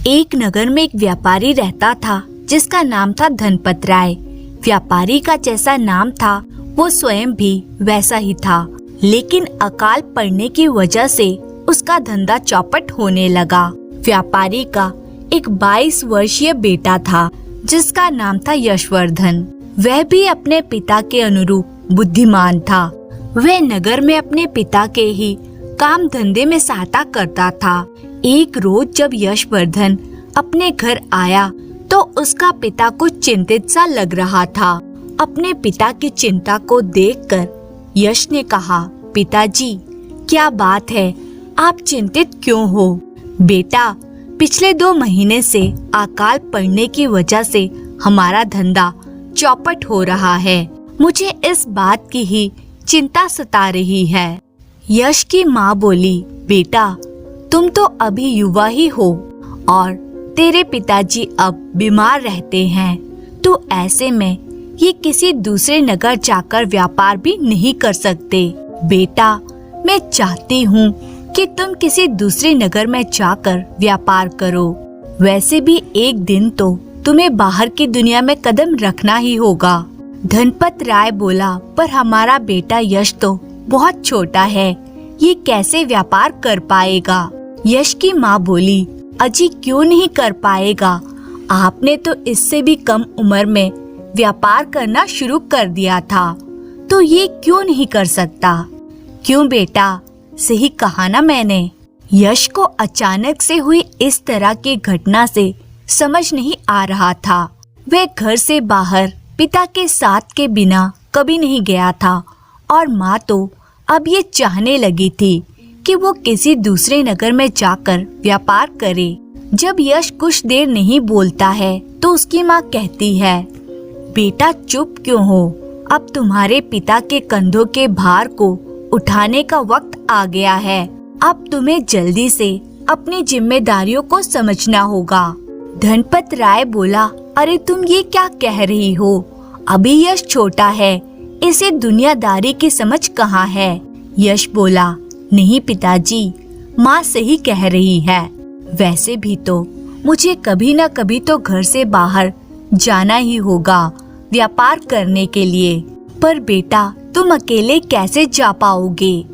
एक नगर में एक व्यापारी रहता था जिसका नाम था धनपत राय। व्यापारी का जैसा नाम था वो स्वयं भी वैसा ही था, लेकिन अकाल पड़ने की वजह से उसका धंधा चौपट होने लगा। व्यापारी का एक 22 वर्षीय बेटा था जिसका नाम था यशवर्धन। वह भी अपने पिता के अनुरूप बुद्धिमान था। वह नगर में अपने पिता के ही काम धंधे में सहायता करता था। एक रोज जब यशवर्धन अपने घर आया तो उसका पिता कुछ चिंतित सा लग रहा था। अपने पिता की चिंता को देखकर यश ने कहा, पिताजी, क्या बात है, आप चिंतित क्यों हो? बेटा, पिछले 2 महीने से अकाल पड़ने की वजह से हमारा धंधा चौपट हो रहा है। मुझे इस बात की ही चिंता सता रही है। यश की माँ बोली, बेटा, तुम तो अभी युवा ही हो और तेरे पिताजी अब बीमार रहते हैं, तो ऐसे में ये किसी दूसरे नगर जाकर व्यापार भी नहीं कर सकते। बेटा, मैं चाहती हूँ कि तुम किसी दूसरे नगर में जाकर व्यापार करो। वैसे भी एक दिन तो तुम्हें बाहर की दुनिया में कदम रखना ही होगा। धनपत राय बोला, पर हमारा बेटा यश तो बहुत छोटा है, ये कैसे व्यापार कर पाएगा? यश की माँ बोली, अजी क्यों नहीं कर पाएगा? आपने तो इससे भी कम उम्र में व्यापार करना शुरू कर दिया था, तो ये क्यों नहीं कर सकता? क्यों बेटा, सही कहा ना मैंने? यश को अचानक से हुई इस तरह की घटना से समझ नहीं आ रहा था। वह घर से बाहर पिता के साथ के बिना कभी नहीं गया था और माँ तो अब ये चाहने लगी थी कि वो किसी दूसरे नगर में जाकर व्यापार करे। जब यश कुछ देर नहीं बोलता है तो उसकी माँ कहती है, बेटा चुप क्यों हो? अब तुम्हारे पिता के कंधों के भार को उठाने का वक्त आ गया है। अब तुम्हें जल्दी से अपनी जिम्मेदारियों को समझना होगा। धनपत राय बोला, अरे तुम ये क्या कह रही हो? अभी यश छोटा है, इसे दुनियादारी की समझ कहाँ है? यश बोला, नहीं पिताजी, माँ सही कह रही है। वैसे भी तो मुझे कभी न कभी तो घर से बाहर जाना ही होगा व्यापार करने के लिए। पर बेटा, तुम अकेले कैसे जा पाओगे?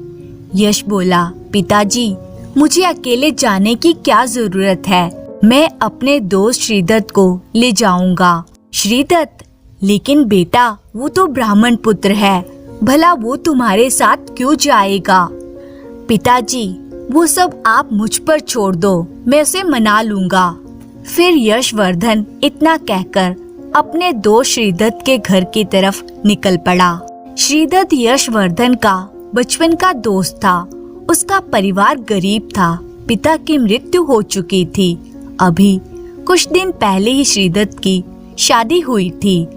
यश बोला, पिताजी, मुझे अकेले जाने की क्या जरूरत है? मैं अपने दोस्त श्रीदत्त को ले जाऊंगा। श्रीदत्त? लेकिन बेटा, वो तो ब्राह्मण पुत्र है, भला वो तुम्हारे साथ क्यों जाएगा? पिताजी, वो सब आप मुझ पर छोड़ दो, मैं उसे मना लूंगा। फिर यशवर्धन इतना कहकर अपने दोस्त श्रीदत्त के घर की तरफ निकल पड़ा। श्रीदत्त यशवर्धन का बचपन का दोस्त था। उसका परिवार गरीब था, पिता की मृत्यु हो चुकी थी। अभी कुछ दिन पहले ही श्रीदत्त की शादी हुई थी।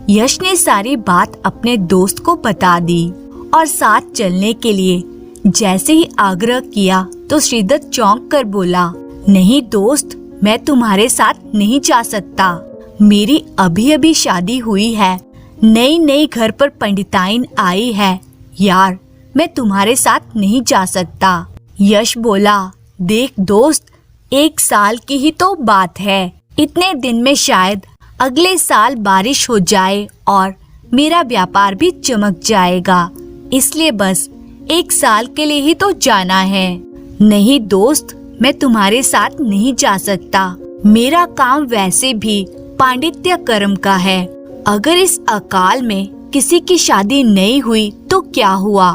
यश ने सारी बात अपने दोस्त को बता दी और साथ चलने के लिए जैसे ही आग्रह किया तो श्रीदत्त चौंक कर बोला, नहीं दोस्त, मैं तुम्हारे साथ नहीं जा सकता। मेरी अभी अभी शादी हुई है, नई घर पर पंडिताइन आई है। यार, मैं तुम्हारे साथ नहीं जा सकता। यश बोला, देख दोस्त, 1 साल की ही तो बात है। इतने दिन में शायद अगले साल बारिश हो जाए और मेरा व्यापार भी चमक जाएगा, इसलिए बस 1 साल के लिए ही तो जाना है। नहीं दोस्त, मैं तुम्हारे साथ नहीं जा सकता। मेरा काम वैसे भी पांडित्य कर्म का है। अगर इस अकाल में किसी की शादी नहीं हुई तो क्या हुआ?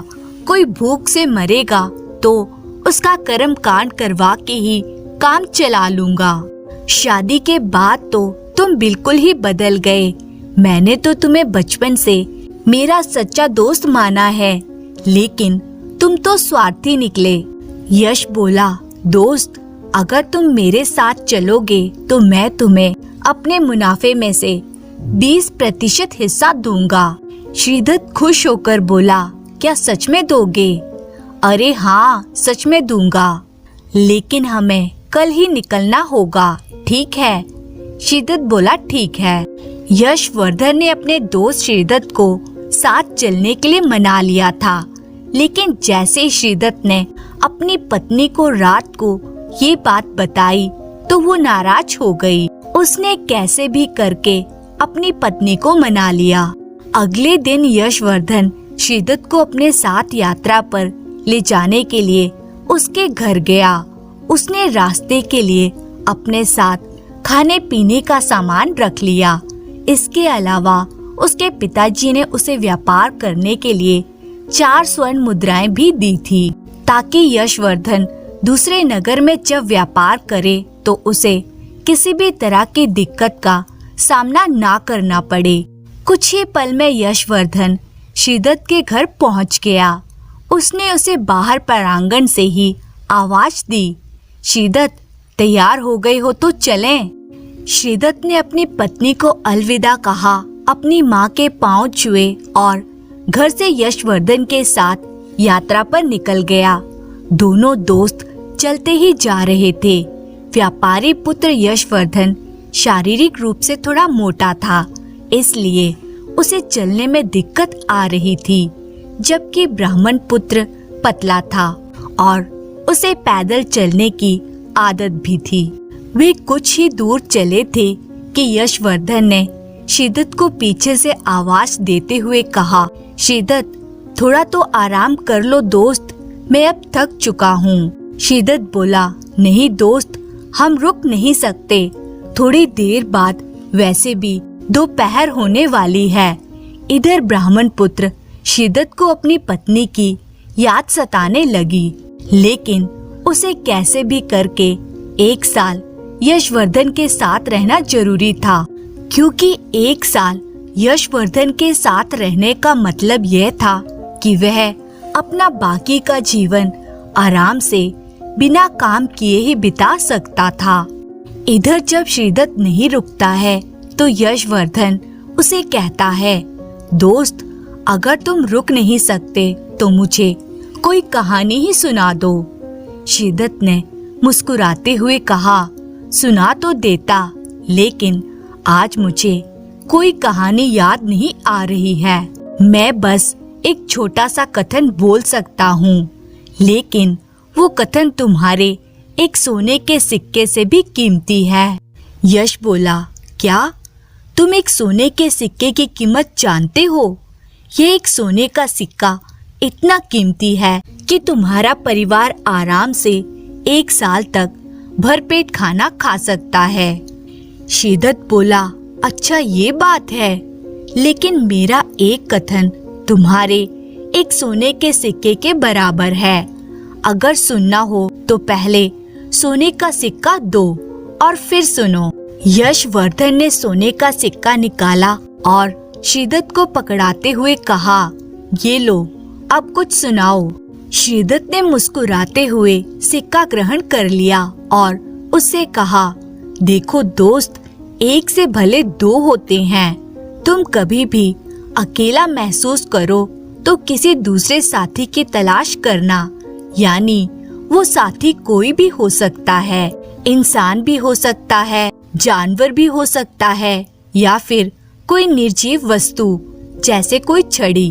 कोई भूख से मरेगा तो उसका कर्म कांड करवा के ही काम चला लूंगा। शादी के बाद तो तुम बिल्कुल ही बदल गए। मैंने तो तुम्हें बचपन से मेरा सच्चा दोस्त माना है, लेकिन तुम तो स्वार्थी निकले। यश बोला, दोस्त, अगर तुम मेरे साथ चलोगे तो मैं तुम्हें अपने मुनाफे में से 20% हिस्सा दूंगा। श्रीदत्त खुश होकर बोला, क्या सच में दोगे? अरे हाँ, सच में दूंगा, लेकिन हमें कल ही निकलना होगा, ठीक है? श्रीदत्त बोला, ठीक है। यशवर्धन ने अपने दोस्त श्रीदत्त को साथ चलने के लिए मना लिया था, लेकिन जैसे ही श्रीदत्त ने अपनी पत्नी को रात को ये बात बताई तो वो नाराज हो गई। उसने कैसे भी करके अपनी पत्नी को मना लिया। अगले दिन यशवर्धन श्रीदत्त को अपने साथ यात्रा पर ले जाने के लिए उसके घर गया। उसने रास्ते के लिए अपने साथ खाने पीने का सामान रख लिया। इसके अलावा उसके पिताजी ने उसे व्यापार करने के लिए 4 स्वर्ण मुद्राएं भी दी थी, ताकि यशवर्धन दूसरे नगर में जब व्यापार करे तो उसे किसी भी तरह की दिक्कत का सामना ना करना पड़े। कुछ ही पल में यशवर्धन श्रीदत्त के घर पहुंच गया। उसने उसे बाहर प्रांगण से ही आवाज दी, श्रीदत्त, तैयार हो गए हो तो चलें। श्रीदत्त ने अपनी पत्नी को अलविदा कहा, अपनी माँ के पांव छुए और घर से यशवर्धन के साथ यात्रा पर निकल गया। दोनों दोस्त चलते ही जा रहे थे। व्यापारी पुत्र यशवर्धन शारीरिक रूप से थोड़ा मोटा था, इसलिए उसे चलने में दिक्कत आ रही थी, जबकि ब्राह्मण पुत्र पतला था और उसे पैदल चलने की आदत भी थी। वे कुछ ही दूर चले थे कि यशवर्धन ने श्रीदत्त को पीछे से आवाज देते हुए कहा, श्रीदत्त, थोड़ा तो आराम कर लो दोस्त, मैं अब थक चुका हूँ। श्रीदत्त बोला, नहीं दोस्त, हम रुक नहीं सकते। थोड़ी देर बाद वैसे भी दोपहर होने वाली है। इधर ब्राह्मण पुत्र श्रीदत्त को अपनी पत्नी की याद सताने लगी, लेकिन उसे कैसे भी करके 1 साल यशवर्धन के साथ रहना जरूरी था, क्योंकि 1 साल यशवर्धन के साथ रहने का मतलब यह था कि वह अपना बाकी का जीवन आराम से बिना काम किए ही बिता सकता था। इधर जब श्रीदत्त नहीं रुकता है तो यशवर्धन उसे कहता है, दोस्त, अगर तुम रुक नहीं सकते तो मुझे कोई कहानी ही सुना दो। श्रीदत्त ने मुस्कुराते हुए कहा, सुना तो देता, लेकिन आज मुझे कोई कहानी याद नहीं आ रही है। मैं बस एक छोटा सा कथन बोल सकता हूँ, लेकिन वो कथन तुम्हारे एक सोने के सिक्के से भी कीमती है। यश बोला, क्या तुम एक सोने के सिक्के की कीमत जानते हो? ये एक सोने का सिक्का इतना कीमती है कि तुम्हारा परिवार आराम से 1 साल तक भरपेट खाना खा सकता है। श्रीदत्त बोला, अच्छा ये बात है, लेकिन मेरा एक कथन तुम्हारे एक सोने के सिक्के के बराबर है। अगर सुनना हो तो पहले सोने का सिक्का दो और फिर सुनो। यशवर्धन ने सोने का सिक्का निकाला और श्रीदत्त को पकड़ाते हुए कहा, ये लो, अब कुछ सुनाओ। श्रीदत्त ने मुस्कुराते हुए सिक्का ग्रहण कर लिया और उससे कहा, देखो दोस्त, 1 से भले 2 होते हैं। तुम कभी भी अकेला महसूस करो तो किसी दूसरे साथी की तलाश करना, यानी वो साथी कोई भी हो सकता है, इंसान भी हो सकता है, जानवर भी हो सकता है, या फिर कोई निर्जीव वस्तु जैसे कोई छड़ी,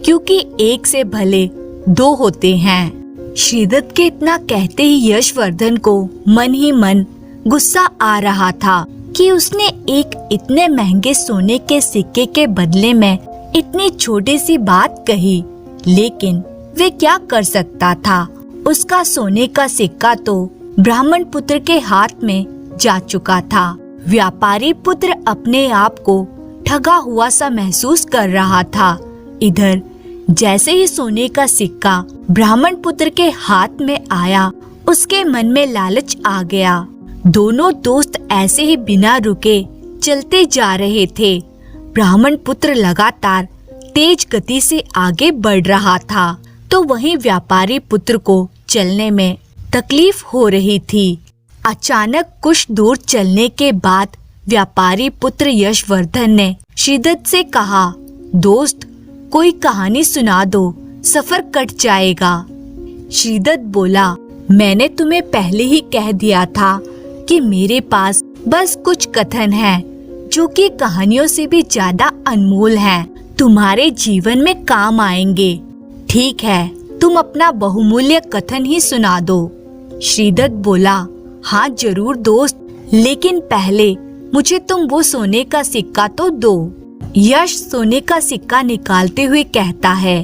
क्योंकि 1 से भले 2 होते हैं। श्रीदत्त के इतना कहते ही यशवर्धन को मन ही मन गुस्सा आ रहा था कि उसने एक इतने महंगे सोने के सिक्के के बदले में इतनी छोटी सी बात कही, लेकिन वे क्या कर सकता था। उसका सोने का सिक्का तो ब्राह्मण पुत्र के हाथ में जा चुका था। व्यापारी पुत्र अपने आप को ठगा हुआ सा महसूस कर रहा था। इधर जैसे ही सोने का सिक्का ब्राह्मण पुत्र के हाथ में आया, उसके मन में लालच आ गया। दोनों दोस्त ऐसे ही बिना रुके चलते जा रहे थे। ब्राह्मण पुत्र लगातार तेज गति से आगे बढ़ रहा था, तो वहीं व्यापारी पुत्र को चलने में तकलीफ हो रही थी। अचानक कुछ दूर चलने के बाद व्यापारी पुत्र यशवर्धन ने श्रीदत्त से कहा, दोस्त, कोई कहानी सुना दो, सफर कट जाएगा। श्रीदत्त बोला, मैंने तुम्हें पहले ही कह दिया था कि मेरे पास बस कुछ कथन हैं, जो कि कहानियों से भी ज्यादा अनमोल हैं, तुम्हारे जीवन में काम आएंगे। ठीक है, तुम अपना बहुमूल्य कथन ही सुना दो। श्रीदत्त बोला, हाँ जरूर दोस्त, लेकिन पहले मुझे तुम वो सोने का सिक्का तो दो। यश सोने का सिक्का निकालते हुए कहता है,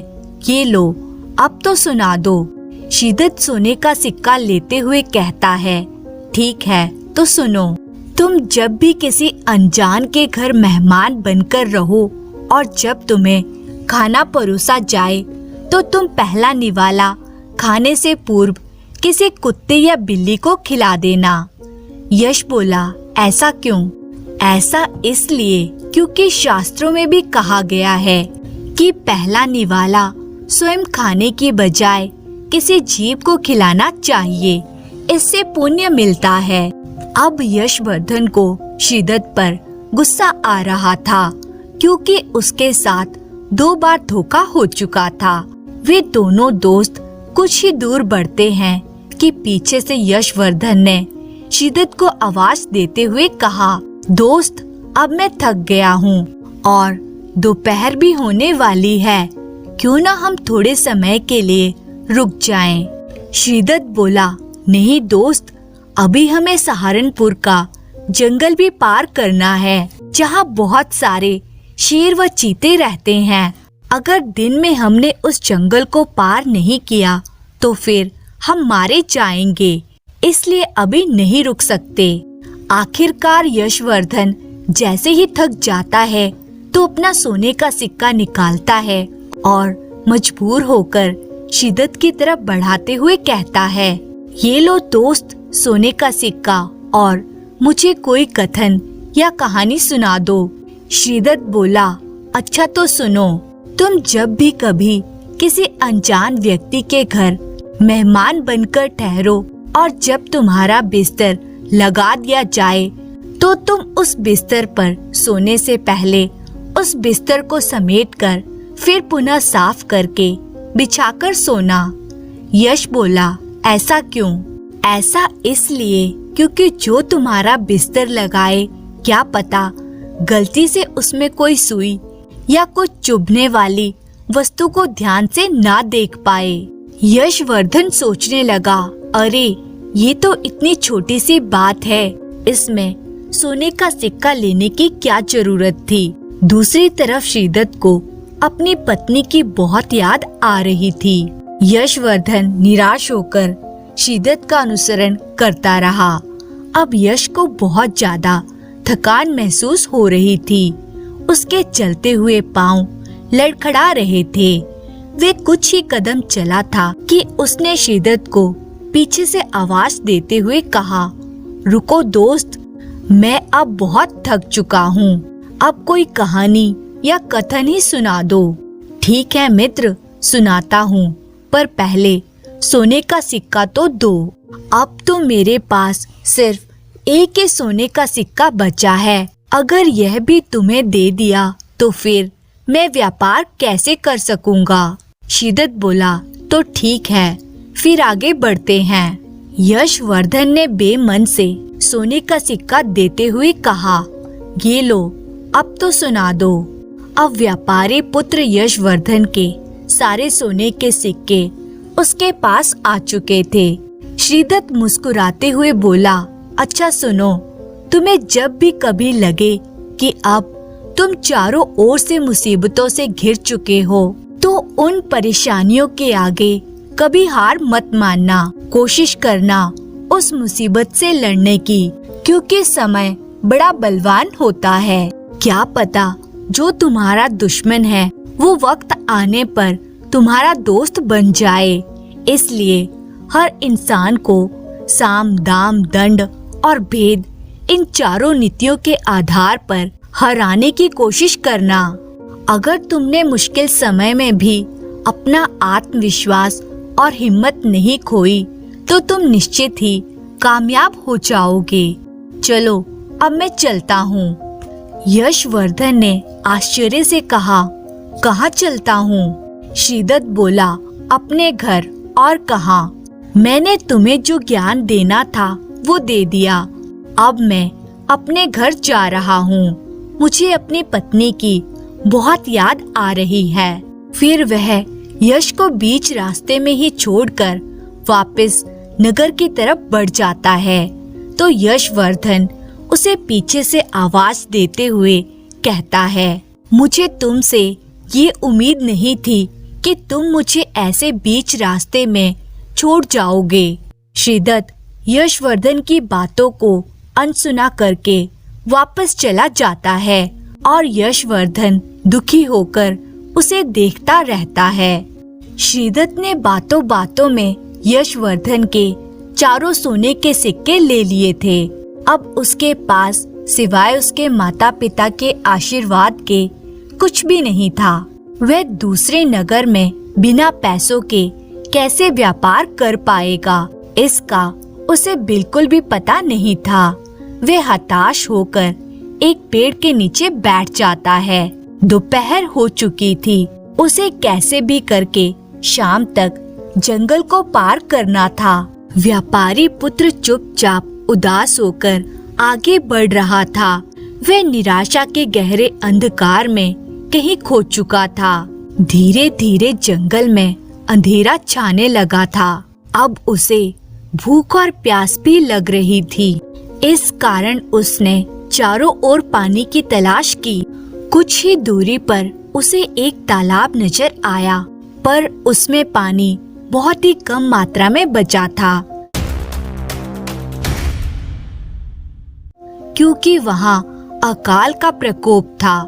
ये लो, अब तो सुना दो। शिदत सोने का सिक्का लेते हुए कहता है, ठीक है तो सुनो। तुम जब भी किसी अनजान के घर मेहमान बनकर रहो और जब तुम्हें खाना परोसा जाए तो तुम पहला निवाला खाने से पूर्व किसी कुत्ते या बिल्ली को खिला देना। यश बोला, ऐसा क्यों? ऐसा इसलिए क्योंकि शास्त्रों में भी कहा गया है कि पहला निवाला स्वयं खाने की बजाय किसी जीव को खिलाना चाहिए, इससे पुण्य मिलता है। अब यशवर्धन को शिदत पर गुस्सा आ रहा था क्योंकि उसके साथ 2 बार धोखा हो चुका था। वे दोनों दोस्त कुछ ही दूर बढ़ते हैं कि पीछे से यशवर्धन ने शिदत को आवाज देते हुए कहा, दोस्त, अब मैं थक गया हूँ और दोपहर भी होने वाली है, क्यों ना हम थोड़े समय के लिए रुक जाएं। शिदत बोला, नहीं दोस्त, अभी हमें सहारनपुर का जंगल भी पार करना है, जहाँ बहुत सारे शेर व चीते रहते हैं। अगर दिन में हमने उस जंगल को पार नहीं किया तो फिर हम मारे जाएंगे, इसलिए अभी नहीं रुक सकते। आखिरकार यशवर्धन जैसे ही थक जाता है तो अपना सोने का सिक्का निकालता है और मजबूर होकर शिदत की तरफ बढ़ाते हुए कहता है, ये लो दोस्त, सोने का सिक्का, और मुझे कोई कथन या कहानी सुना दो। शिदत बोला, अच्छा तो सुनो। तुम जब भी कभी किसी अनजान व्यक्ति के घर मेहमान बनकर ठहरो और जब तुम्हारा बिस्तर लगा दिया जाए तो तुम उस बिस्तर पर सोने से पहले उस बिस्तर को समेटकर फिर पुनः साफ करके बिछाकर सोना। यश बोला, ऐसा क्यों? ऐसा इसलिए क्योंकि जो तुम्हारा बिस्तर लगाए, क्या पता गलती से उसमें कोई सुई या कुछ चुभने वाली वस्तु को ध्यान से ना देख पाए। यशवर्धन सोचने लगा, अरे ये तो इतनी छोटी सी बात है, इसमें सोने का सिक्का लेने की क्या जरूरत थी। दूसरी तरफ शिदत को अपनी पत्नी की बहुत याद आ रही थी। यशवर्धन निराश होकर शिदत का अनुसरण करता रहा। अब यश को बहुत ज्यादा थकान महसूस हो रही थी। उसके चलते हुए पांव लड़खड़ा रहे थे। वे कुछ ही कदम चला था कि उसने शिदत को पीछे से आवाज देते हुए कहा, रुको दोस्त, मैं अब बहुत थक चुका हूँ, अब कोई कहानी या कथन ही सुना दो। ठीक है मित्र, सुनाता हूँ, पर पहले सोने का सिक्का तो दो। अब तो मेरे पास सिर्फ एक ही सोने का सिक्का बचा है। अगर यह भी तुम्हें दे दिया तो फिर मैं व्यापार कैसे कर सकूंगा। शिदत बोला, तो ठीक है, फिर आगे बढ़ते हैं। यशवर्धन ने बेमन से सोने का सिक्का देते हुए कहा, ये लो, अब तो सुना दो। अब व्यापारी पुत्र यशवर्धन के सारे सोने के सिक्के उसके पास आ चुके थे। शिदत मुस्कुराते हुए बोला, अच्छा सुनो, तुम्हें जब भी कभी लगे कि अब तुम चारों ओर से मुसीबतों से घिर चुके हो तो उन परेशानियों के आगे कभी हार मत मानना। कोशिश करना उस मुसीबत से लड़ने की, क्योंकि समय बड़ा बलवान होता है। क्या पता जो तुम्हारा दुश्मन है वो वक्त आने पर तुम्हारा दोस्त बन जाए। इसलिए हर इंसान को साम, दाम, दंड और भेद, इन चारों नीतियों के आधार पर हराने की कोशिश करना। अगर तुमने मुश्किल समय में भी अपना आत्मविश्वास और हिम्मत नहीं खोई तो तुम निश्चित ही कामयाब हो जाओगे। चलो अब मैं चलता हूँ। यशवर्धन ने आश्चर्य से कहा, कहाँ चलता हूँ? शिदत बोला, अपने घर। और कहा, मैंने तुम्हें जो ज्ञान देना था वो दे दिया। अब मैं अपने घर जा रहा हूँ। मुझे अपनी पत्नी की बहुत याद आ रही है। फिर वह यश को बीच रास्ते में ही छोड़कर वापस नगर की तरफ बढ़ जाता है। तो यशवर्धन उसे पीछे से आवाज देते हुए कहता है, मुझे तुमसे ये उम्मीद नहीं थी कि तुम मुझे ऐसे बीच रास्ते में छोड़ जाओगे। श्रीदत्त यशवर्धन की बातों को अनसुना करके वापस चला जाता है और यशवर्धन दुखी होकर उसे देखता रहता है। श्रीदत्त ने बातों बातों में यशवर्धन के 4 सोने के सिक्के ले लिए थे। अब उसके पास सिवाय उसके माता पिता के आशीर्वाद के कुछ भी नहीं था। वह दूसरे नगर में बिना पैसों के कैसे व्यापार कर पाएगा, इसका उसे बिल्कुल भी पता नहीं था। वह हताश होकर एक पेड़ के नीचे बैठ जाता है। दोपहर हो चुकी थी। उसे कैसे भी करके शाम तक जंगल को पार करना था। व्यापारी पुत्र चुपचाप उदास होकर आगे बढ़ रहा था। वह निराशा के गहरे अंधकार में कहीं खो चुका था। धीरे धीरे जंगल में अंधेरा छाने लगा था। अब उसे भूख और प्यास भी लग रही थी। इस कारण उसने चारों ओर पानी की तलाश की। कुछ ही दूरी पर उसे एक तालाब नजर आया, पर उसमें पानी बहुत ही कम मात्रा में बचा था, क्योंकि वहाँ अकाल का प्रकोप था।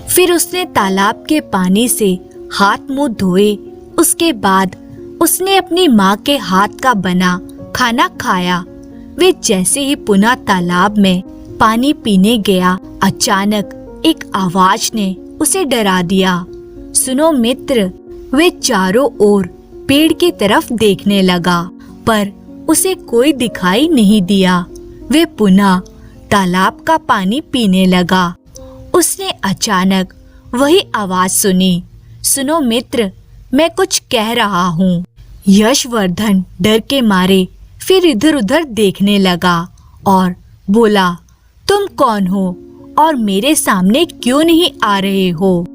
फिर उसने तालाब के पानी से हाथ मुंह धोए। उसके बाद उसने अपनी माँ के हाथ का बना खाना खाया। वे जैसे ही पुनः तालाब में पानी पीने गया, अचानक एक आवाज ने उसे डरा दिया। सुनो मित्र, वे चारों ओर पेड़ की तरफ देखने लगा, पर उसे कोई दिखाई नहीं दिया। वे पुनः तालाब का पानी पीने लगा। उसने अचानक वही आवाज सुनी, सुनो मित्र, मैं कुछ कह रहा हूँ। यशवर्धन डर के मारे फिर इधर उधर देखने लगा और बोला, तुम कौन हो और मेरे सामने क्यों नहीं आ रहे हो?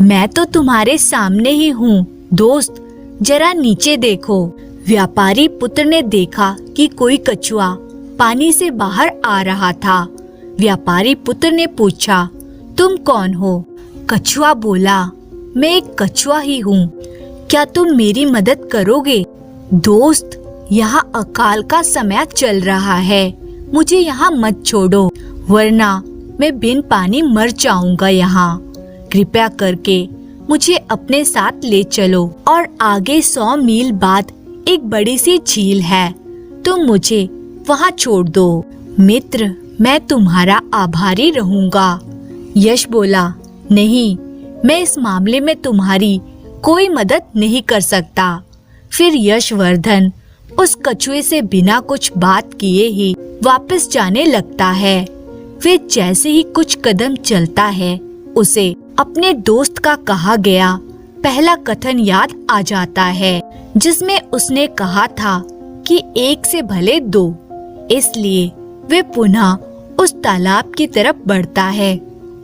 मैं तो तुम्हारे सामने ही हूँ दोस्त, जरा नीचे देखो। व्यापारी पुत्र ने देखा कि कोई कछुआ पानी से बाहर आ रहा था। व्यापारी पुत्र ने पूछा, तुम कौन हो? कछुआ बोला, मैं एक कछुआ ही हूँ, क्या तुम मेरी मदद करोगे? दोस्त, यहाँ अकाल का समय चल रहा है, मुझे यहाँ मत छोड़ो, वरना मैं बिन पानी मर जाऊंगा यहाँ। कृपया करके मुझे अपने साथ ले चलो और आगे 100 मील बाद एक बड़ी सी झील है, तुम मुझे वहाँ छोड़ दो। मित्र, मैं तुम्हारा आभारी रहूंगा। यश बोला, नहीं, मैं इस मामले में तुम्हारी कोई मदद नहीं कर सकता। फिर यशवर्धन उस कछुए से बिना कुछ बात किए ही वापस जाने लगता है। वे जैसे ही कुछ कदम चलता है, उसे अपने दोस्त का कहा गया पहला कथन याद आ जाता है, जिसमें उसने कहा था कि 1 से भले 2। इसलिए वे पुनः उस तालाब की तरफ बढ़ता है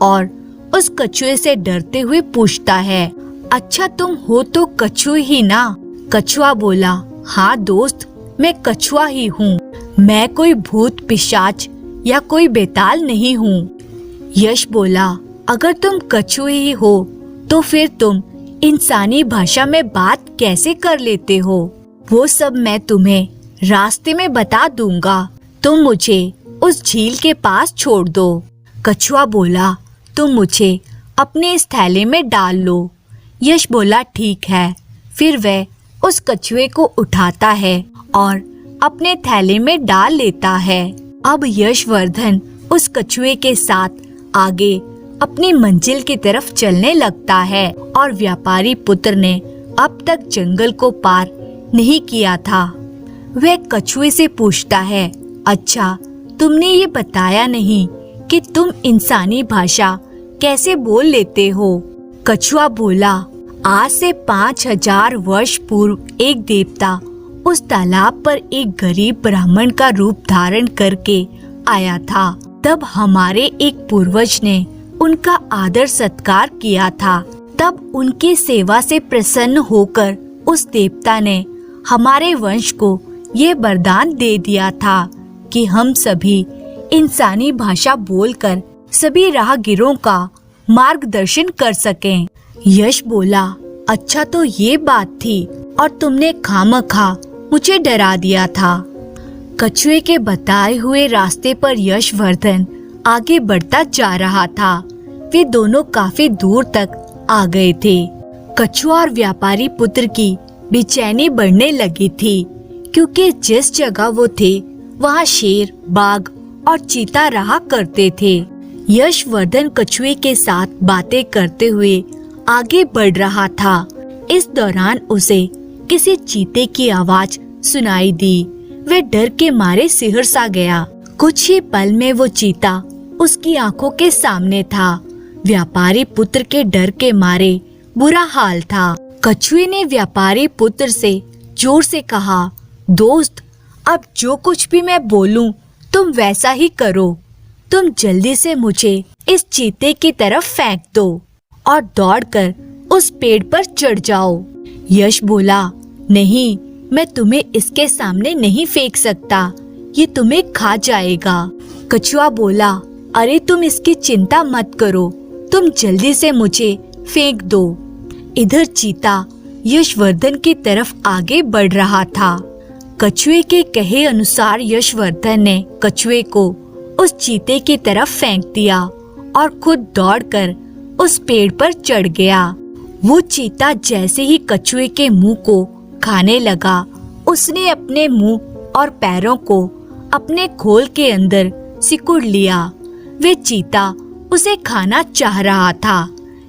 और उस कछुए से डरते हुए पूछता है, अच्छा तुम हो तो कछुआ ही ना? कछुआ बोला, हाँ दोस्त, मैं कछुआ ही हूँ, मैं कोई भूत पिशाच या कोई बेताल नहीं हूँ। यश बोला, अगर तुम कछुए ही हो तो फिर तुम इंसानी भाषा में बात कैसे कर लेते हो? वो सब मैं तुम्हें रास्ते में बता दूंगा, तुम मुझे उस झील के पास छोड़ दो। कछुआ बोला, तुम मुझे अपने इस थैले में डाल लो। यश बोला, ठीक है। फिर वह उस कछुए को उठाता है और अपने थैले में डाल लेता है। अब यशवर्धन उस कछुए के साथ आगे अपनी मंजिल की तरफ चलने लगता है और व्यापारी पुत्र ने अब तक जंगल को पार नहीं किया था। वह कछुए से पूछता है, अच्छा तुमने ये बताया नहीं कि तुम इंसानी भाषा कैसे बोल लेते हो? कछुआ बोला, आज से 5000 वर्ष पूर्व एक देवता उस तालाब पर एक गरीब ब्राह्मण का रूप धारण करके आया था। तब हमारे एक पूर्वज ने उनका आदर सत्कार किया था। तब उनकी सेवा से प्रसन्न होकर उस देवता ने हमारे वंश को ये वरदान दे दिया था कि हम सभी इंसानी भाषा बोलकर सभी राहगीरों का मार्गदर्शन कर सकें। यश बोला, अच्छा तो ये बात थी और तुमने खामखा मुझे डरा दिया था। कछुए के बताए हुए रास्ते पर यशवर्धन आगे बढ़ता जा रहा था। वे दोनों काफी दूर तक आ गए थे। कछुआ और व्यापारी पुत्र की बेचैनी बढ़ने लगी थी, क्योंकि जिस जगह वो थे वहाँ शेर, बाघ और चीता रहा करते थे। यशवर्धन कछुए के साथ बातें करते हुए आगे बढ़ रहा था। इस दौरान उसे किसी चीते की आवाज सुनाई दी। वह डर के मारे सिहर सा गया। कुछ ही पल में वो चीता उसकी आंखों के सामने था। व्यापारी पुत्र के डर के मारे बुरा हाल था। कछुए ने व्यापारी पुत्र से जोर से कहा, दोस्त, अब जो कुछ भी मैं बोलूं तुम वैसा ही करो। तुम जल्दी से मुझे इस चीते की तरफ फेंक दो और दौड़कर उस पेड़ पर चढ़ जाओ। यश बोला, नहीं, मैं तुम्हें इसके सामने नहीं फेंक सकता, ये तुम्हें खा जाएगा। कछुआ बोला, अरे तुम इसकी चिंता मत करो, तुम जल्दी से मुझे फेंक दो। इधर चीता यशवर्धन की तरफ आगे बढ़ रहा था। कछुए के कहे अनुसार यशवर्धन ने कछुए को उस चीते की तरफ फेंक दिया और खुद दौड़कर उस पेड़ पर चढ़ गया। वो चीता जैसे ही कछुए के मुंह को खाने लगा, उसने अपने मुंह और पैरों को अपने खोल के अंदर सिकुड़ लिया। वे चीता उसे खाना चाह रहा था,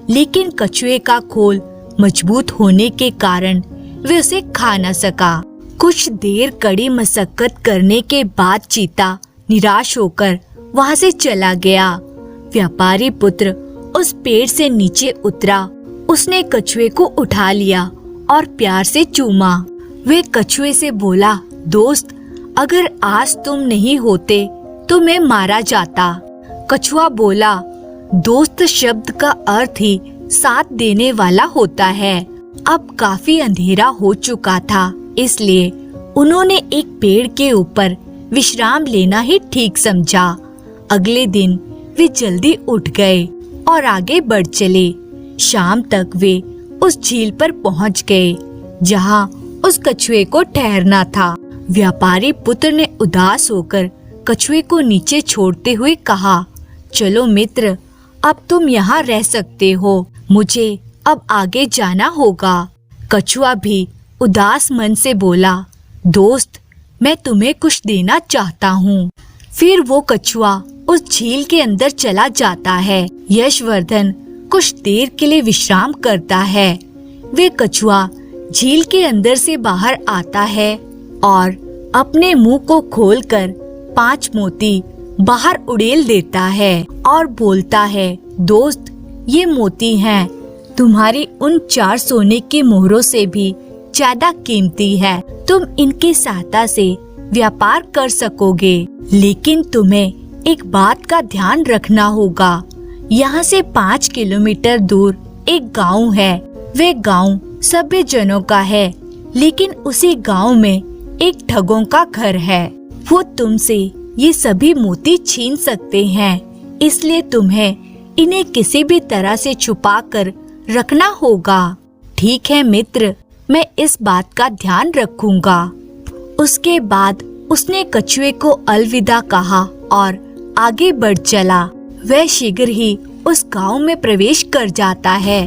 लेकिन कछुए का खोल मजबूत होने के कारण वे उसे खा न सका। कुछ देर कड़ी मशक्कत करने के बाद चीता निराश होकर वहां से चला गया। व्यापारी पुत्र उस पेड़ से नीचे उतरा। उसने कछुए को उठा लिया और प्यार से चूमा। वे कछुए से बोला, दोस्त, अगर आज तुम नहीं होते तो मैं मारा जाता। कछुआ बोला, दोस्त शब्द का अर्थ ही साथ देने वाला होता है। अब काफी अंधेरा हो चुका था, इसलिए उन्होंने एक पेड़ के ऊपर विश्राम लेना ही ठीक समझा। अगले दिन वे जल्दी उठ गए और आगे बढ़ चले। शाम तक वे उस झील पर पहुंच गए, जहां उस कछुए को ठहरना था। व्यापारी पुत्र ने उदास होकर कछुए को नीचे छोड़ते हुए कहा, चलो मित्र, अब तुम यहाँ रह सकते हो, मुझे अब आगे जाना होगा। कछुआ भी उदास मन से बोला, दोस्त, मैं तुम्हें कुछ देना चाहता हूँ। फिर वो कछुआ उस झील के अंदर चला जाता है। यशवर्धन कुछ देर के लिए विश्राम करता है। वे कछुआ झील के अंदर से बाहर आता है और अपने मुंह को खोलकर 5 मोती बाहर उड़ेल देता है और बोलता है, दोस्त, ये मोती हैं, तुम्हारी उन 4 सोने की मोहरों से भी ज्यादा कीमती है। तुम इनकी सहायता से व्यापार कर सकोगे, लेकिन तुम्हें एक बात का ध्यान रखना होगा। यहाँ से 5 किलोमीटर दूर एक गांव है। वे गांव सभ्य जनों का है, लेकिन उसी गांव में एक ठगों का घर है। वो तुमसे ये सभी मोती छीन सकते हैं, इसलिए तुम्हें इन्हें किसी भी तरह से छुपा कर रखना होगा। ठीक है मित्र, मैं इस बात का ध्यान रखूंगा। उसके बाद उसने कछुए को अलविदा कहा और आगे बढ़ चला। वह शीघ्र ही उस गांव में प्रवेश कर जाता है।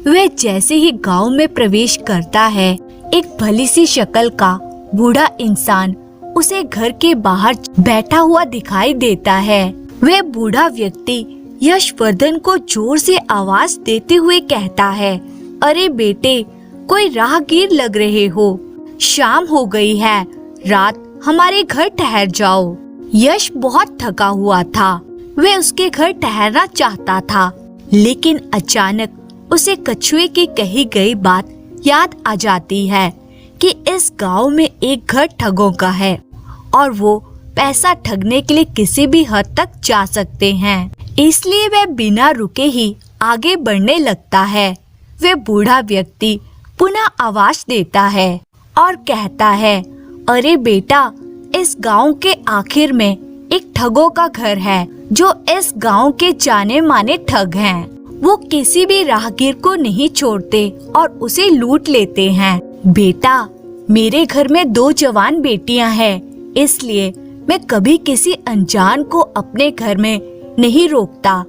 वह जैसे ही गांव में प्रवेश करता है, एक भली सी शक्ल का बूढ़ा इंसान उसे घर के बाहर बैठा हुआ दिखाई देता है। वह बूढ़ा व्यक्ति यशवर्धन को जोर से आवाज देते हुए कहता है, अरे बेटे, कोई राहगीर लग रहे हो, शाम हो गई है, रात हमारे घर ठहर जाओ। यश बहुत थका हुआ था। वह उसके घर ठहरना चाहता था, लेकिन अचानक उसे कछुए की कही गई बात याद आ जाती है कि इस गांव में एक घर ठगों का है और वो पैसा ठगने के लिए किसी भी हद तक जा सकते हैं। इसलिए वह बिना रुके ही आगे बढ़ने लगता है। वह बूढ़ा व्यक्ति पुनः आवाज देता है और कहता है, अरे बेटा, इस गांव के आखिर में एक ठगों का घर है जो इस गांव के जाने माने ठग हैं। वो किसी भी राहगीर को नहीं छोड़ते और उसे लूट लेते हैं। बेटा, मेरे घर में 2 जवान बेटियां हैं, इसलिए मैं कभी किसी अनजान को अपने घर में नहीं रोकता।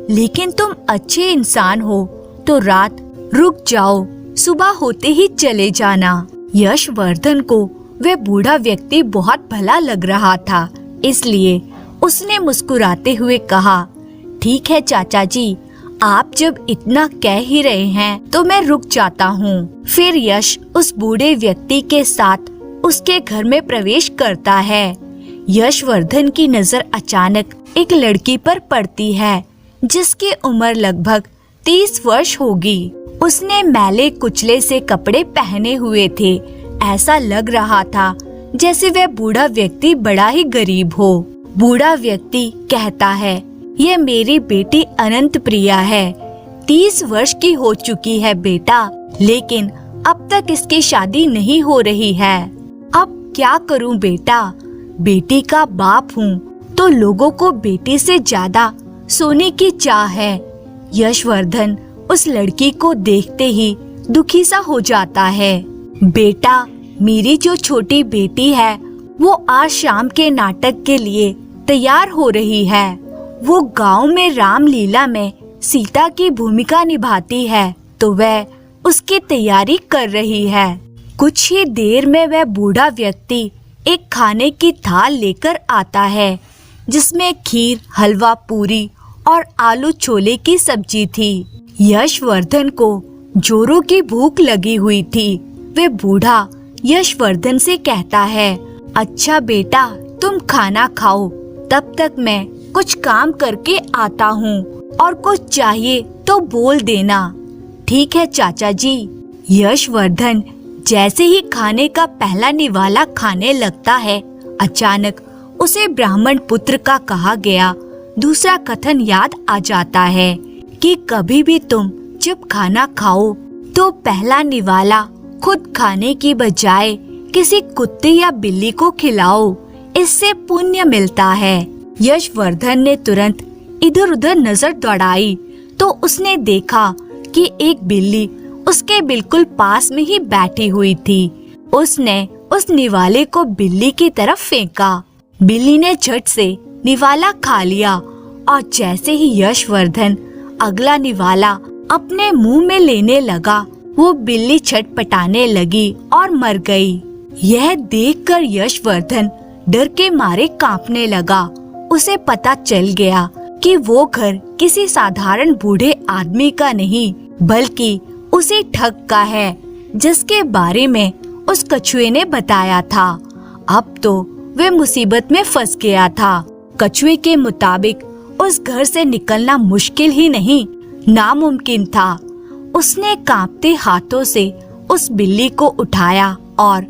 लेकिन तुम अच्छे इंसान हो तो रात रुक जाओ, सुबह होते ही चले जाना। यशवर्धन को वह बूढ़ा व्यक्ति बहुत भला लग रहा था, इसलिए उसने मुस्कुराते हुए कहा, ठीक है चाचा जी, आप जब इतना कह ही रहे हैं तो मैं रुक जाता हूँ। फिर यश उस बूढ़े व्यक्ति के साथ उसके घर में प्रवेश करता है। यशवर्धन की नजर अचानक एक लड़की पर पड़ती है जिसकी उम्र लगभग 30 वर्ष होगी। उसने मैले कुचले से कपड़े पहने हुए थे। ऐसा लग रहा था जैसे वह बूढ़ा व्यक्ति बड़ा ही गरीब हो। बूढ़ा व्यक्ति कहता है, ये मेरी बेटी अनंत प्रिया है। 30 वर्ष की हो चुकी है बेटा, लेकिन अब तक इसकी शादी नहीं हो रही है। अब क्या करूं बेटा? बेटी का बाप हूँ तो लोगों को बेटी से ज्यादा सोने की चाह है। यशवर्धन उस लड़की को देखते ही दुखी सा हो जाता है। बेटा, मेरी जो छोटी बेटी है वो आज शाम के नाटक के लिए तैयार हो रही है। वो गांव में रामलीला में सीता की भूमिका निभाती है, तो वह उसकी तैयारी कर रही है। कुछ ही देर में वह बूढ़ा व्यक्ति एक खाने की थाल लेकर आता है जिसमें खीर, हलवा पूरी और आलू छोले की सब्जी थी। यशवर्धन को जोरों की भूख लगी हुई थी। वे बूढ़ा यशवर्धन से कहता है, अच्छा बेटा, तुम खाना खाओ, तब तक मैं कुछ काम करके आता हूँ और कुछ चाहिए तो बोल देना। ठीक है चाचा जी। यशवर्धन जैसे ही खाने का पहला निवाला खाने लगता है, अचानक उसे ब्राह्मण पुत्र का कहा गया दूसरा कथन याद आ जाता है कि कभी भी तुम जब खाना खाओ तो पहला निवाला खुद खाने की बजाय किसी कुत्ते या बिल्ली को खिलाओ, इससे पुण्य मिलता है। यशवर्धन ने तुरंत इधर उधर नजर दौड़ाई तो उसने देखा कि एक बिल्ली उसके बिल्कुल पास में ही बैठी हुई थी। उसने उस निवाले को बिल्ली की तरफ फेंका। बिल्ली ने झट से निवाला खा लिया और जैसे ही यशवर्धन अगला निवाला अपने मुंह में लेने लगा, वो बिल्ली छटपटाने लगी और मर गई। यह देखकर यशवर्धन डर के मारे कांपने लगा। उसे पता चल गया कि वो घर किसी साधारण बूढ़े आदमी का नहीं बल्कि उसी ठग का है जिसके बारे में उस कछुए ने बताया था। अब तो वे मुसीबत में फंस गया था। कछुए के मुताबिक उस घर से निकलना मुश्किल ही नहीं, नामुमकिन था। उसने कांपते हाथों से उस बिल्ली को उठाया और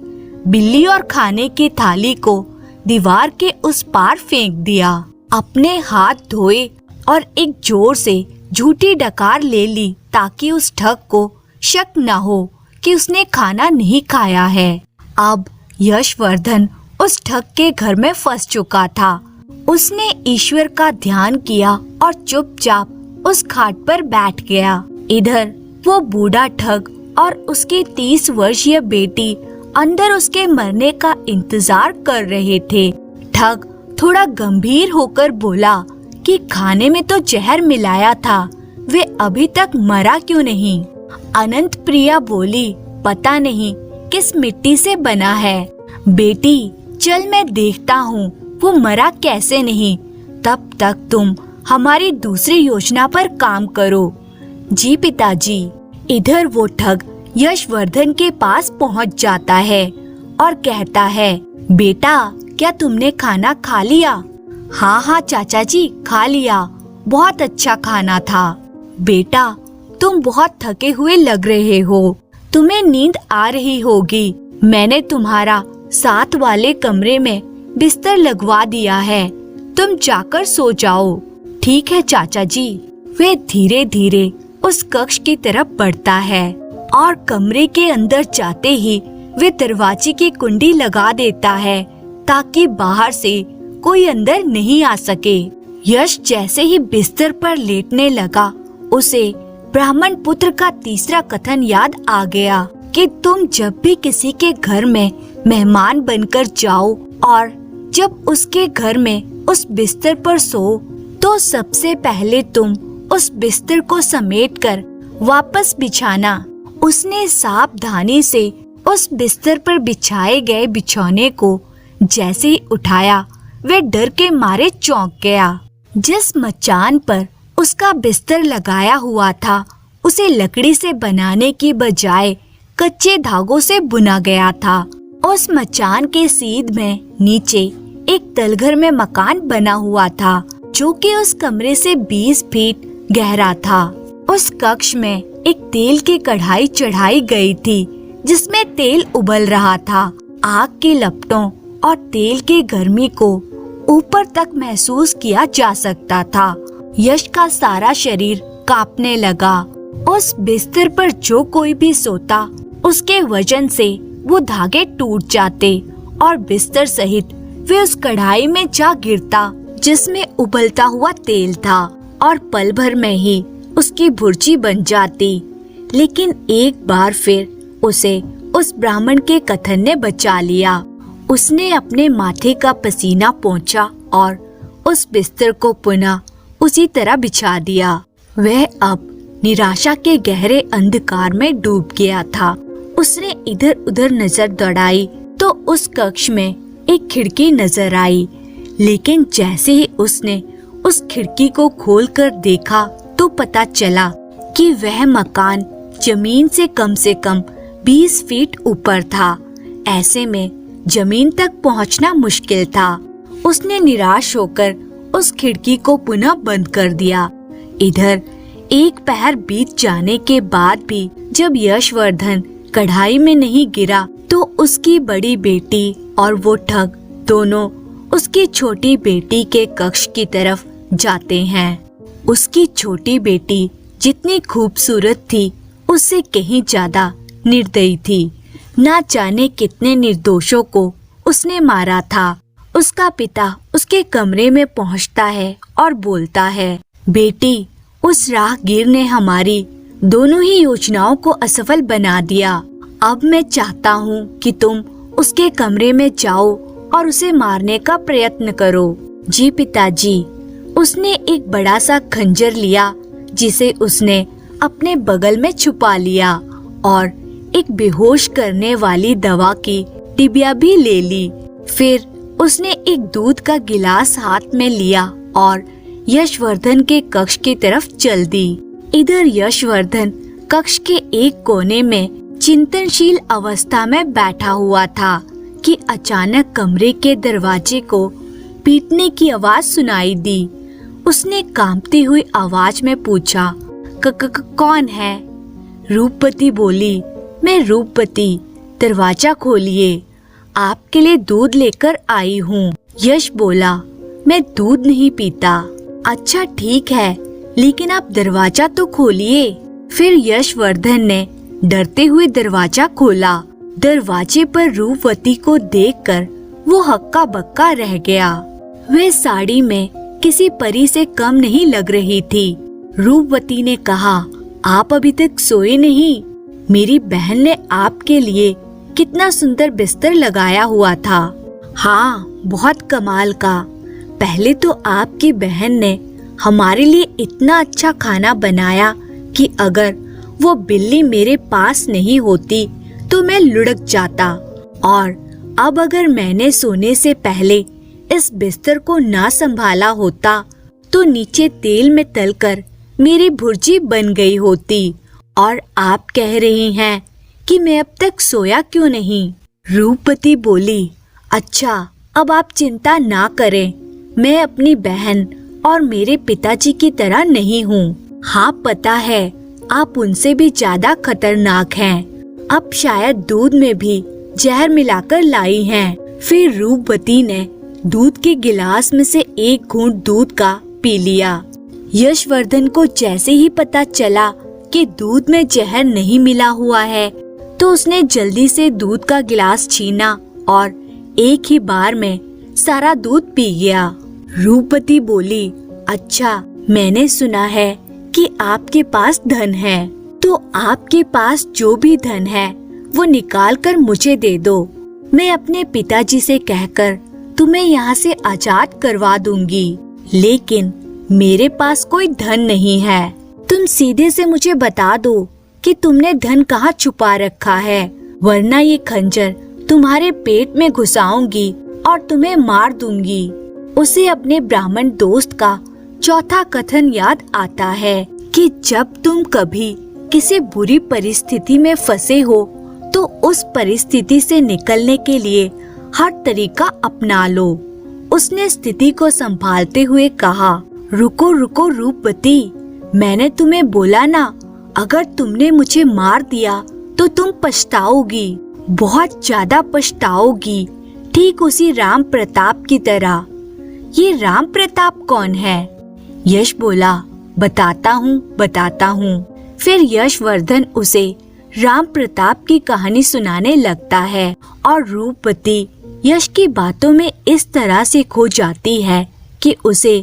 बिल्ली और खाने की थाली को दीवार के उस पार फेंक दिया। अपने हाथ धोए और एक जोर से झूठी डकार ले ली ताकि उस ठग को शक न हो कि उसने खाना नहीं खाया है। अब यशवर्धन उस ठग के घर में फंस चुका था। उसने ईश्वर का ध्यान किया और चुपचाप उस खाट पर बैठ गया। इधर वो बूढ़ा ठग और उसकी 30 वर्षीय बेटी अंदर उसके मरने का इंतजार कर रहे थे। ठग थोड़ा गंभीर होकर बोला कि खाने में तो जहर मिलाया था, वे अभी तक मरा क्यों नहीं? अनंत प्रिया बोली, पता नहीं किस मिट्टी से बना है। बेटी चल मैं देखता हूँ वो मरा कैसे नहीं, तब तक तुम हमारी दूसरी योजना पर काम करो। जी पिताजी। इधर वो ठग यशवर्धन के पास पहुँच जाता है और कहता है, बेटा क्या तुमने खाना खा लिया? हाँ हाँ चाचा जी, खा लिया, बहुत अच्छा खाना था। बेटा तुम बहुत थके हुए लग रहे हो, तुम्हें नींद आ रही होगी। मैंने तुम्हारा साथ वाले कमरे में बिस्तर लगवा दिया है, तुम जाकर सो जाओ। ठीक है चाचा जी। वे धीरे धीरे उस कक्ष की तरफ बढ़ता है और कमरे के अंदर जाते ही वे दरवाजे की कुंडी लगा देता है ताकि बाहर से कोई अंदर नहीं आ सके। यश जैसे ही बिस्तर पर लेटने लगा, उसे ब्राह्मण पुत्र का तीसरा कथन याद आ गया कि तुम जब भी किसी के घर में मेहमान बनकर जाओ और जब उसके घर में उस बिस्तर पर सो, तो सबसे पहले तुम उस बिस्तर को समेटकर वापस बिछाना। उसने सावधानी से उस बिस्तर पर बिछाए गए बिछौने को जैसे ही उठाया, वह डर के मारे चौंक गया। जिस मचान पर उसका बिस्तर लगाया हुआ था, उसे लकड़ी से बनाने की बजाय कच्चे धागों से बुना गया था। उस मचान के सीध में नीचे एक तलघर में मकान बना हुआ था, जो कि उस कमरे से 20 फीट गहरा था। उस कक्ष में एक तेल की कढ़ाई चढ़ाई गई थी, जिसमें तेल उबल रहा था। आग के लपटों और तेल की गर्मी को ऊपर तक महसूस किया जा सकता था। यश का सारा शरीर कांपने लगा। उस बिस्तर पर जो कोई भी सोता, उसके वजन से वो धागे टूट जाते और बिस्तर सहित वे उस कढ़ाई में जा गिरता जिसमें उबलता हुआ तेल था, और पल भर में ही उसकी भुर्जी बन जाती। लेकिन एक बार फिर उसे उस ब्राह्मण के कथन ने बचा लिया। उसने अपने माथे का पसीना पोंछा और उस बिस्तर को पुनः उसी तरह बिछा दिया। वह अब निराशा के गहरे अंधकार में डूब गया था। उसने इधर उधर नजर दौड़ाई तो उस कक्ष में एक खिड़की नजर आई, लेकिन जैसे ही उसने उस खिड़की को खोलकर देखा तो पता चला कि वह मकान जमीन से कम 20 फीट ऊपर था। ऐसे में जमीन तक पहुंचना मुश्किल था। उसने निराश होकर उस खिड़की को पुनः बंद कर दिया। इधर एक पहर बीत जाने के बाद भी जब यशवर्धन कढ़ाई में नहीं गिरा, तो उसकी बड़ी बेटी और वो ठग दोनों उसकी छोटी बेटी के कक्ष की तरफ जाते हैं। उसकी छोटी बेटी जितनी खूबसूरत थी, उससे कहीं ज्यादा निर्दयी थी। ना जाने कितने निर्दोषों को उसने मारा था। उसका पिता उसके कमरे में पहुंचता है और बोलता है, बेटी, उस राहगीर ने हमारी दोनों ही योजनाओं को असफल बना दिया। अब मैं चाहता हूँ कि तुम उसके कमरे में जाओ और उसे मारने का प्रयत्न करो। जी पिताजी। उसने एक बड़ा सा खंजर लिया, जिसे उसने अपने बगल में छुपा लिया, और एक बेहोश करने वाली दवा की डिबिया भी ले ली। फिर उसने एक दूध का गिलास हाथ में लिया और यशवर्धन के कक्ष की तरफ चल दी। इधर यशवर्धन कक्ष के एक कोने में चिंतनशील अवस्था में बैठा हुआ था कि अचानक कमरे के दरवाजे को पीटने की आवाज सुनाई दी। उसने कांपती हुई आवाज में पूछा, कौन है? रूपवती बोली, मैं रूपवती, दरवाजा खोलिए, आपके लिए दूध लेकर आई हूँ। यश बोला, मैं दूध नहीं पीता। अच्छा ठीक है, लेकिन आप दरवाजा तो खोलिए। फिर यशवर्धन ने डरते हुए दरवाजा खोला। दरवाजे पर रूपवती को देखकर वो हक्का बक्का रह गया। वह साड़ी में किसी परी से कम नहीं लग रही थी। रूपवती ने कहा, आप अभी तक सोए नहीं? मेरी बहन ने आपके लिए कितना सुंदर बिस्तर लगाया हुआ था। हाँ, बहुत कमाल का। पहले तो आपकी बहन ने हमारे लिए इतना अच्छा खाना बनाया कि अगर वो बिल्ली मेरे पास नहीं होती तो मैं लुढ़क जाता। और अब अगर मैंने सोने से पहले इस बिस्तर को ना संभाला होता तो नीचे तेल में तलकर मेरी भुर्जी बन गई होती। और आप कह रही हैं कि मैं अब तक सोया क्यों नहीं? रूपवती बोली, अच्छा, अब आप चिंता ना करें। मैं अपनी बहन और मेरे पिताजी की तरह नहीं हूँ। हाँ, पता है, आप उनसे भी ज्यादा खतरनाक हैं। अब शायद दूध में भी जहर मिलाकर लाई हैं। फिर रूपवती ने दूध के गिलास में से एक घूंट दूध का पी लिया। यशवर्धन को जैसे ही पता चला कि दूध में जहर नहीं मिला हुआ है, तो उसने जल्दी से दूध का गिलास छीना और एक ही बार में सारा दूध पी गया। रूपवती बोली, अच्छा, मैंने सुना है कि आपके पास धन है, तो आपके पास जो भी धन है वो निकाल कर मुझे दे दो। मैं अपने पिताजी से कहकर तुम्हें यहाँ से आजाद करवा दूंगी। लेकिन मेरे पास कोई धन नहीं है। तुम सीधे से मुझे बता दो कि तुमने धन कहाँ छुपा रखा है, वरना ये खंजर तुम्हारे पेट में घुसाऊंगी और तुम्हें मार दूंगी। उसे अपने ब्राह्मण दोस्त का चौथा कथन याद आता है कि जब तुम कभी किसी बुरी परिस्थिति में फंसे हो तो उस परिस्थिति से निकलने के लिए हर तरीका अपना लो। उसने स्थिति को संभालते हुए कहा, रुको रुको रूपवती, मैंने तुम्हें बोला ना, अगर तुमने मुझे मार दिया तो तुम पछताओगी, बहुत ज्यादा पछताओगी, ठीक उसी राम प्रताप की तरह। ये राम प्रताप कौन है? यश बोला, बताता हूँ। फिर यशवर्धन उसे राम प्रताप की कहानी सुनाने लगता है और रूपवती यश की बातों में इस तरह से खो जाती है कि उसे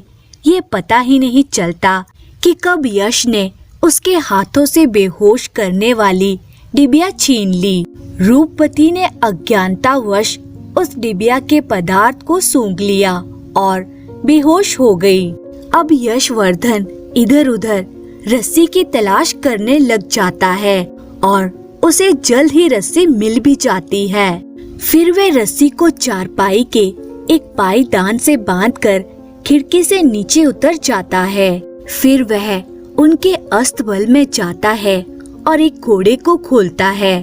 ये पता ही नहीं चलता कि कब यश ने उसके हाथों से बेहोश करने वाली डिबिया छीन ली। रूपवती ने अज्ञानतावश उस डिबिया के पदार्थ को सूंघ लिया और बेहोश हो गई। अब यशवर्धन इधर उधर रस्सी की तलाश करने लग जाता है और उसे जल्द ही रस्सी मिल भी जाती है। फिर वह रस्सी को चारपाई के एक पायदान से बांधकर खिड़की से नीचे उतर जाता है। फिर वह उनके अस्तबल में जाता है और एक घोड़े को खोलता है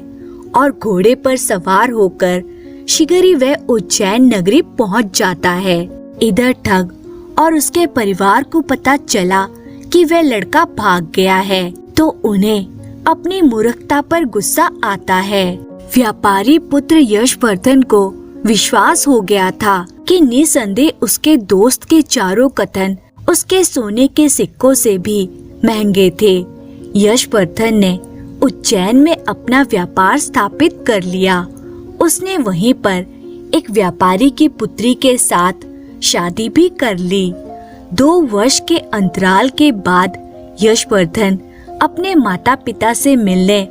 और घोड़े पर सवार होकर शीघ्र ही वह उज्जैन नगरी पहुंच जाता है। इधर ठग और उसके परिवार को पता चला कि वह लड़का भाग गया है, तो उन्हें अपनी मूर्खता पर गुस्सा आता है। व्यापारी पुत्र यशवर्धन को विश्वास हो गया था कि निसंदेह उसके दोस्त के चारों कथन उसके सोने के सिक्कों से भी महंगे थे। यशवर्धन ने उज्जैन में अपना व्यापार स्थापित कर लिया। उसने वहीं पर एक व्यापारी की पुत्री के साथ शादी भी कर ली। 2 वर्ष के अंतराल के बाद यशवर्धन अपने माता पिता से मिलने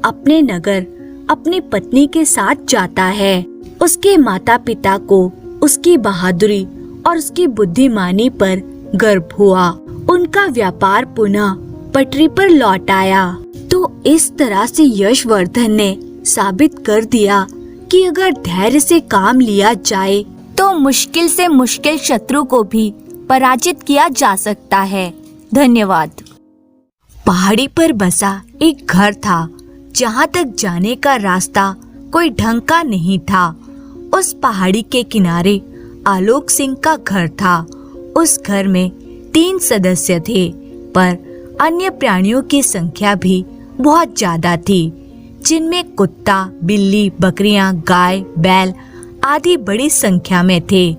अपने नगर अपनी पत्नी के साथ जाता है। उसके माता पिता को उसकी बहादुरी और उसकी बुद्धिमानी पर गर्व हुआ। उनका व्यापार पुनः पटरी पर लौट आया। तो इस तरह से यशवर्धन ने साबित कर दिया कि अगर धैर्य से काम लिया जाए तो मुश्किल से मुश्किल शत्रु को भी पराजित किया जा सकता है। धन्यवाद। पहाड़ी पर बसा एक घर था, जहाँ तक जाने का रास्ता कोई ढंग का नहीं था। उस पहाड़ी के किनारे आलोक सिंह का घर था। उस घर में 3 सदस्य थे, पर अन्य प्राणियों की संख्या भी बहुत ज्यादा थी, जिनमें कुत्ता, बिल्ली, बकरियां, गाय, बैल आदि बड़ी संख्या में थे।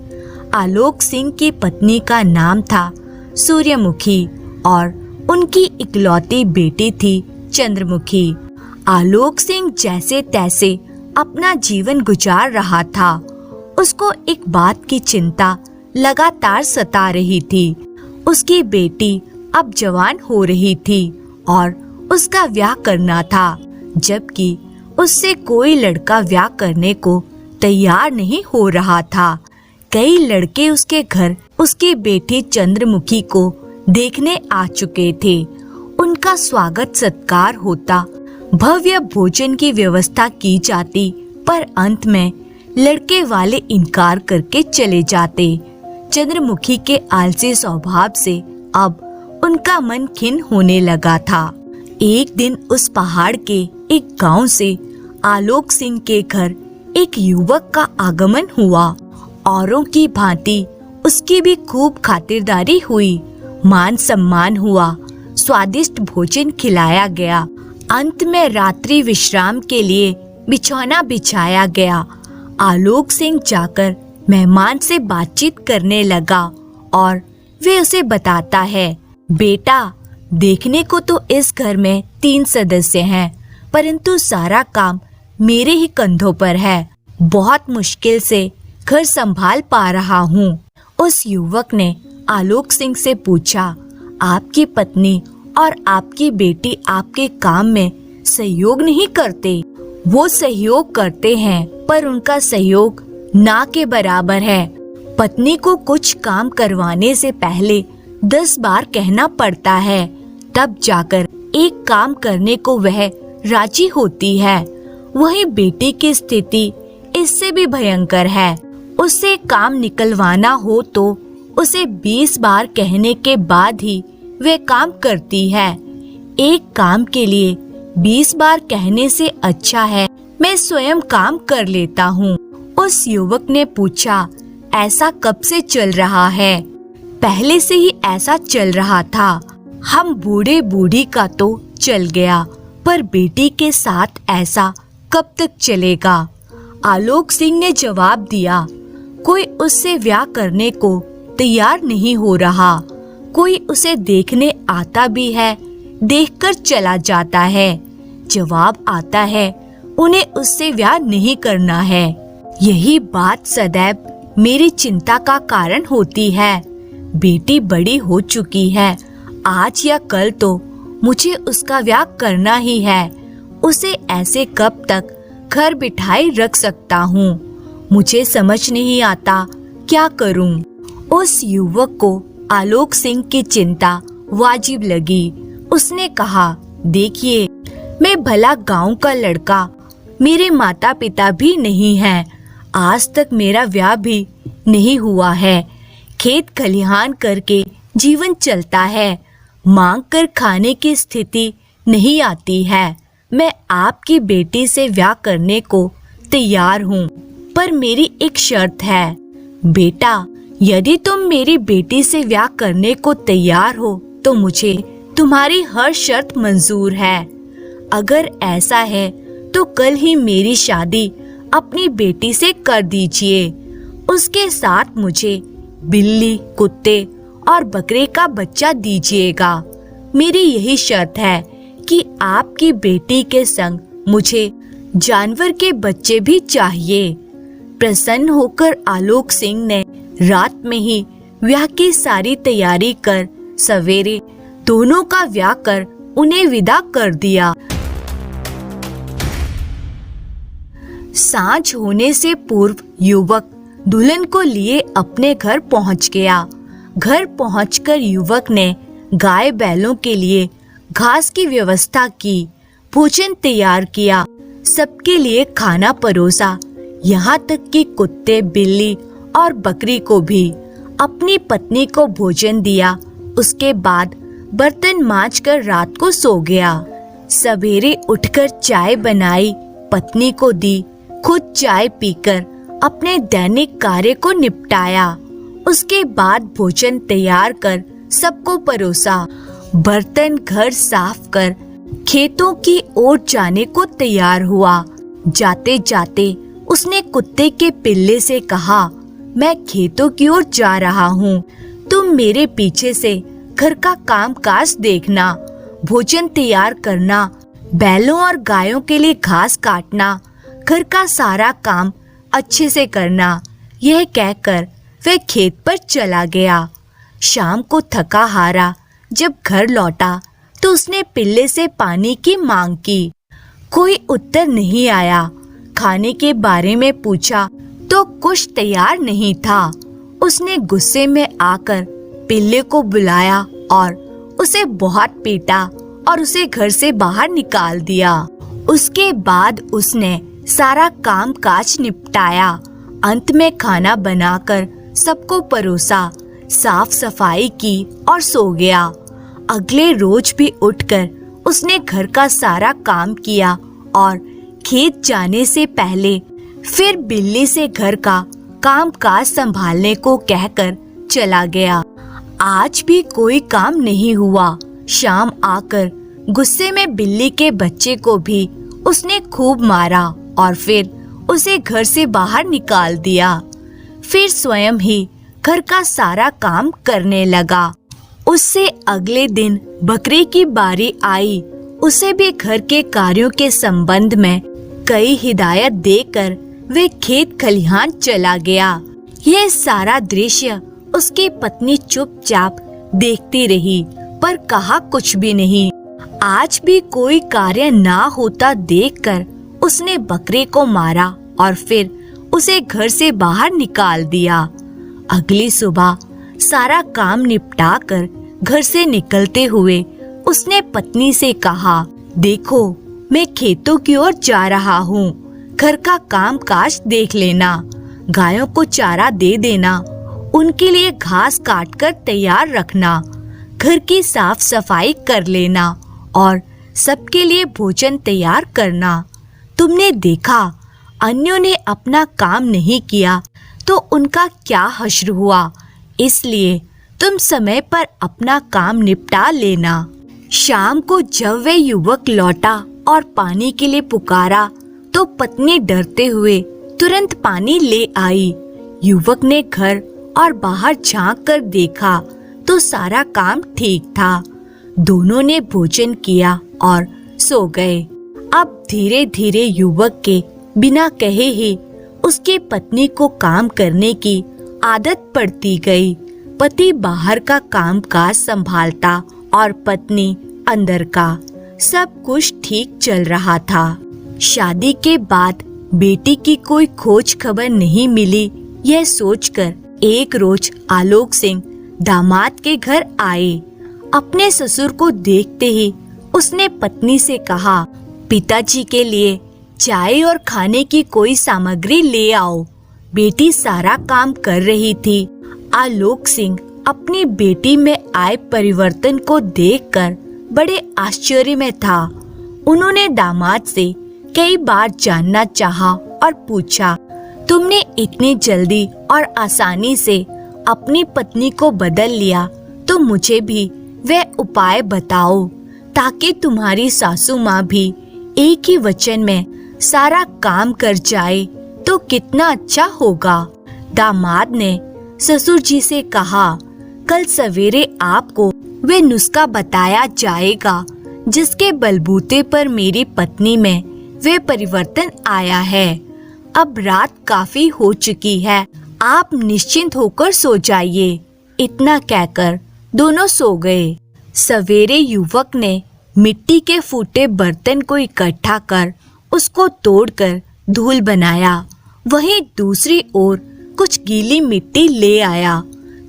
आलोक सिंह की पत्नी का नाम था सूर्यमुखी और उनकी इकलौती बेटी थी चंद्रमुखी। आलोक सिंह जैसे तैसे अपना जीवन गुजार रहा था। उसको एक बात की चिंता लगातार सता रही थी। उसकी बेटी अब जवान हो रही थी और उसका ब्याह करना था, जबकि उससे कोई लड़का ब्याह करने को तैयार नहीं हो रहा था। कई लड़के उसके घर उसकी बेटी चंद्रमुखी को देखने आ चुके थे। उनका स्वागत सत्कार होता, भव्य भोजन की व्यवस्था की जाती, पर अंत में लड़के वाले इनकार करके चले जाते। चंद्रमुखी के आलसी स्वभाव से अब उनका मन खिन्न होने लगा था। एक दिन उस पहाड़ के एक गांव से आलोक सिंह के घर एक युवक का आगमन हुआ। औरों की भांति उसकी भी खूब खातिरदारी हुई, मान सम्मान हुआ, स्वादिष्ट भोजन खिलाया गया। अंत में रात्रि विश्राम के लिए बिछौना बिछाया गया। आलोक सिंह जाकर मेहमान से बातचीत करने लगा और वे उसे बताता है, बेटा, देखने को तो इस घर में 3 सदस्य हैं, परंतु सारा काम मेरे ही कंधों पर है। बहुत मुश्किल से घर संभाल पा रहा हूँ। उस युवक ने आलोक सिंह से पूछा, आपकी पत्नी और आपकी बेटी आपके काम में सहयोग नहीं करते? वो सहयोग करते हैं, पर उनका सहयोग ना के बराबर है। पत्नी को कुछ काम करवाने से पहले 10 बार कहना पड़ता है, तब जाकर एक काम करने को वह राजी होती है। वही बेटी की स्थिति इससे भी भयंकर है। उसे काम निकलवाना हो तो उसे 20 बार कहने के बाद ही वह काम करती है। एक काम के लिए 20 बार कहने से अच्छा है मैं स्वयं काम कर लेता हूँ। उस युवक ने पूछा, ऐसा कब से चल रहा है? पहले से ही ऐसा चल रहा था। हम बूढ़े बूढ़ी का तो चल गया, पर बेटी के साथ ऐसा कब तक चलेगा? आलोक सिंह ने जवाब दिया, कोई उससे ब्याह करने को तैयार नहीं हो रहा। कोई उसे देखने आता भी है, देखकर चला जाता है। जवाब आता है, उन्हें उससे ब्याह नहीं करना है। यही बात सदैव मेरी चिंता का कारण होती है। बेटी बड़ी हो चुकी है, आज या कल तो मुझे उसका ब्याह करना ही है। उसे ऐसे कब तक घर बिठाए रख सकता हूँ? मुझे समझ नहीं आता क्या करूँ। उस युवक को आलोक सिंह की चिंता वाजिब लगी। उसने कहा, देखिए, मैं भला गांव का लड़का, मेरे माता पिता भी नहीं हैं। आज तक मेरा ब्याह भी नहीं हुआ है। खेत खलिहान करके जीवन चलता है। मांग कर खाने की स्थिति नहीं आती है। मैं आपकी बेटी से ब्याह करने को तैयार हूँ, पर मेरी एक शर्त है। बेटा, यदि तुम मेरी बेटी से ब्याह करने को तैयार हो तो मुझे तुम्हारी हर शर्त मंजूर है। अगर ऐसा है तो कल ही मेरी शादी अपनी बेटी से कर दीजिए। उसके साथ मुझे बिल्ली, कुत्ते और बकरे का बच्चा दीजिएगा। मेरी यही शर्त है कि आपकी बेटी के संग मुझे जानवर के बच्चे भी चाहिए। प्रसन्न होकर आलोक सिंह ने रात में ही ब्याह की सारी तैयारी कर सवेरे दोनों का ब्याह कर उन्हें विदा कर दिया। सांझ होने से पूर्व युवक दुल्हन को लिए अपने घर पहुंच गया। घर पहुंचकर युवक ने गाय बैलों के लिए घास की व्यवस्था की, भोजन तैयार किया, सबके लिए खाना परोसा, यहाँ तक कि कुत्ते, बिल्ली और बकरी को भी। अपनी पत्नी को भोजन दिया। उसके बाद बर्तन मांजकर रात को सो गया। सवेरे उठकर चाय बनाई, पत्नी को दी, खुद चाय पीकर अपने दैनिक कार्य को निपटाया। उसके बाद भोजन तैयार कर सबको परोसा। बर्तन घर साफ कर खेतों की ओर जाने को तैयार हुआ। जाते जाते उसने कुत्ते के पिल्ले से कहा, मैं खेतों की ओर जा रहा हूँ, तुम मेरे पीछे से घर का काम काज देखना, भोजन तैयार करना, बैलों और गायों के लिए घास काटना, घर का सारा काम अच्छे से करना। यह कहकर वह खेत पर चला गया। शाम को थका हारा जब घर लौटा तो उसने पिल्ले से पानी की मांग की। कोई उत्तर नहीं आया। खाने के बारे में पूछा तो कुछ तैयार नहीं था। उसने गुस्से में आकर पिल्ले को बुलाया और उसे बहुत पीटा और उसे घर से बाहर निकाल दिया। उसके बाद उसने सारा काम काज निपटाया। अंत में खाना बनाकर सबको परोसा, साफ सफाई की और सो गया। अगले रोज भी उठकर उसने घर का सारा काम किया और खेत जाने से पहले फिर बिल्ली से घर का काम काज संभालने को कहकर चला गया। आज भी कोई काम नहीं हुआ। शाम आकर गुस्से में बिल्ली के बच्चे को भी उसने खूब मारा और फिर उसे घर से बाहर निकाल दिया। फिर स्वयं ही घर का सारा काम करने लगा। उससे अगले दिन बकरी की बारी आई। उसे भी घर के कार्यों के संबंध में कई हिदायत देकर वे खेत खलिहान चला गया। यह सारा दृश्य उसकी पत्नी चुपचाप देखती रही, पर कहा कुछ भी नहीं। आज भी कोई कार्य ना होता देखकर उसने बकरे को मारा और फिर उसे घर से बाहर निकाल दिया। अगली सुबह सारा काम निपटाकर घर से निकलते हुए उसने पत्नी से कहा, देखो मैं खेतों की ओर जा रहा हूँ, घर का काम काज देख लेना, गायों को चारा दे देना, उनके लिए घास काट कर तैयार रखना, घर की साफ सफाई कर लेना और सबके लिए भोजन तैयार करना। तुमने देखा अन्यों ने अपना काम नहीं किया तो उनका क्या हश्र हुआ, इसलिए तुम समय पर अपना काम निपटा लेना। शाम को जब वह युवक लौटा और पानी के लिए पुकारा तो पत्नी डरते हुए तुरंत पानी ले आई। युवक ने घर और बाहर झांक कर देखा तो सारा काम ठीक था। दोनों ने भोजन किया और सो गए। अब धीरे धीरे युवक के बिना कहे ही उसकी पत्नी को काम करने की आदत पड़ती गई। पति बाहर का काम काज संभालता और पत्नी अंदर का। सब कुछ ठीक चल रहा था। शादी के बाद बेटी की कोई खोज खबर नहीं मिली, यह सोचकर एक रोज आलोक सिंह दामाद के घर आए। अपने ससुर को देखते ही उसने पत्नी से कहा, पिताजी के लिए चाय और खाने की कोई सामग्री ले आओ। बेटी सारा काम कर रही थी। आलोक सिंह अपनी बेटी में आए परिवर्तन को देखकर बड़े आश्चर्य में था। उन्होंने दामाद से कई बार जानना चाहा और पूछा, तुमने इतनी जल्दी और आसानी से अपनी पत्नी को बदल लिया तो मुझे भी वह उपाय बताओ ताकि तुम्हारी सासू माँ भी एक ही वचन में सारा काम कर जाए तो कितना अच्छा होगा। दामाद ने ससुर जी से कहा, कल सवेरे आपको वे नुस्खा बताया जाएगा जिसके बलबूते पर मेरी पत्नी में वे परिवर्तन आया है। अब रात काफी हो चुकी है, आप निश्चिंत होकर सो जाइए। इतना कहकर दोनों सो गए। सवेरे युवक ने मिट्टी के फूटे बर्तन को इकट्ठा कर उसको तोड़कर धूल बनाया। वहीं दूसरी ओर कुछ गीली मिट्टी ले आया।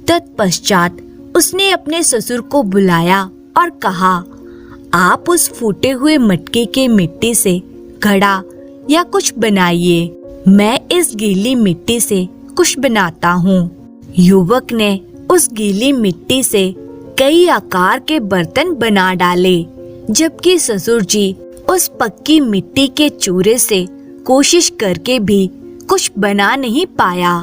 तत्पश्चात उसने अपने ससुर को बुलाया और कहा, आप उस फूटे हुए मटके के मिट्टी से घड़ा या कुछ बनाइए, मैं इस गीली मिट्टी से कुछ बनाता हूँ। युवक ने उस गीली मिट्टी से कई आकार के बर्तन बना डाले, जबकि ससुर जी उस पक्की मिट्टी के चूरे से कोशिश करके भी कुछ बना नहीं पाया।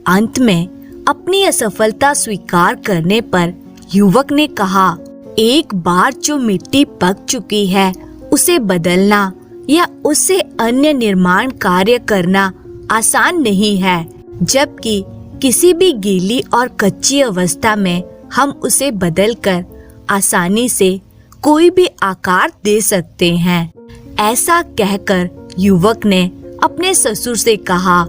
अंत में अपनी असफलता स्वीकार करने पर युवक ने कहा, एक बार जो मिट्टी पक चुकी है उसे बदलना या उससे अन्य निर्माण कार्य करना आसान नहीं है, जबकि किसी भी गीली और कच्ची अवस्था में हम उसे बदलकर आसानी से कोई भी आकार दे सकते हैं। ऐसा कहकर युवक ने अपने ससुर से कहा,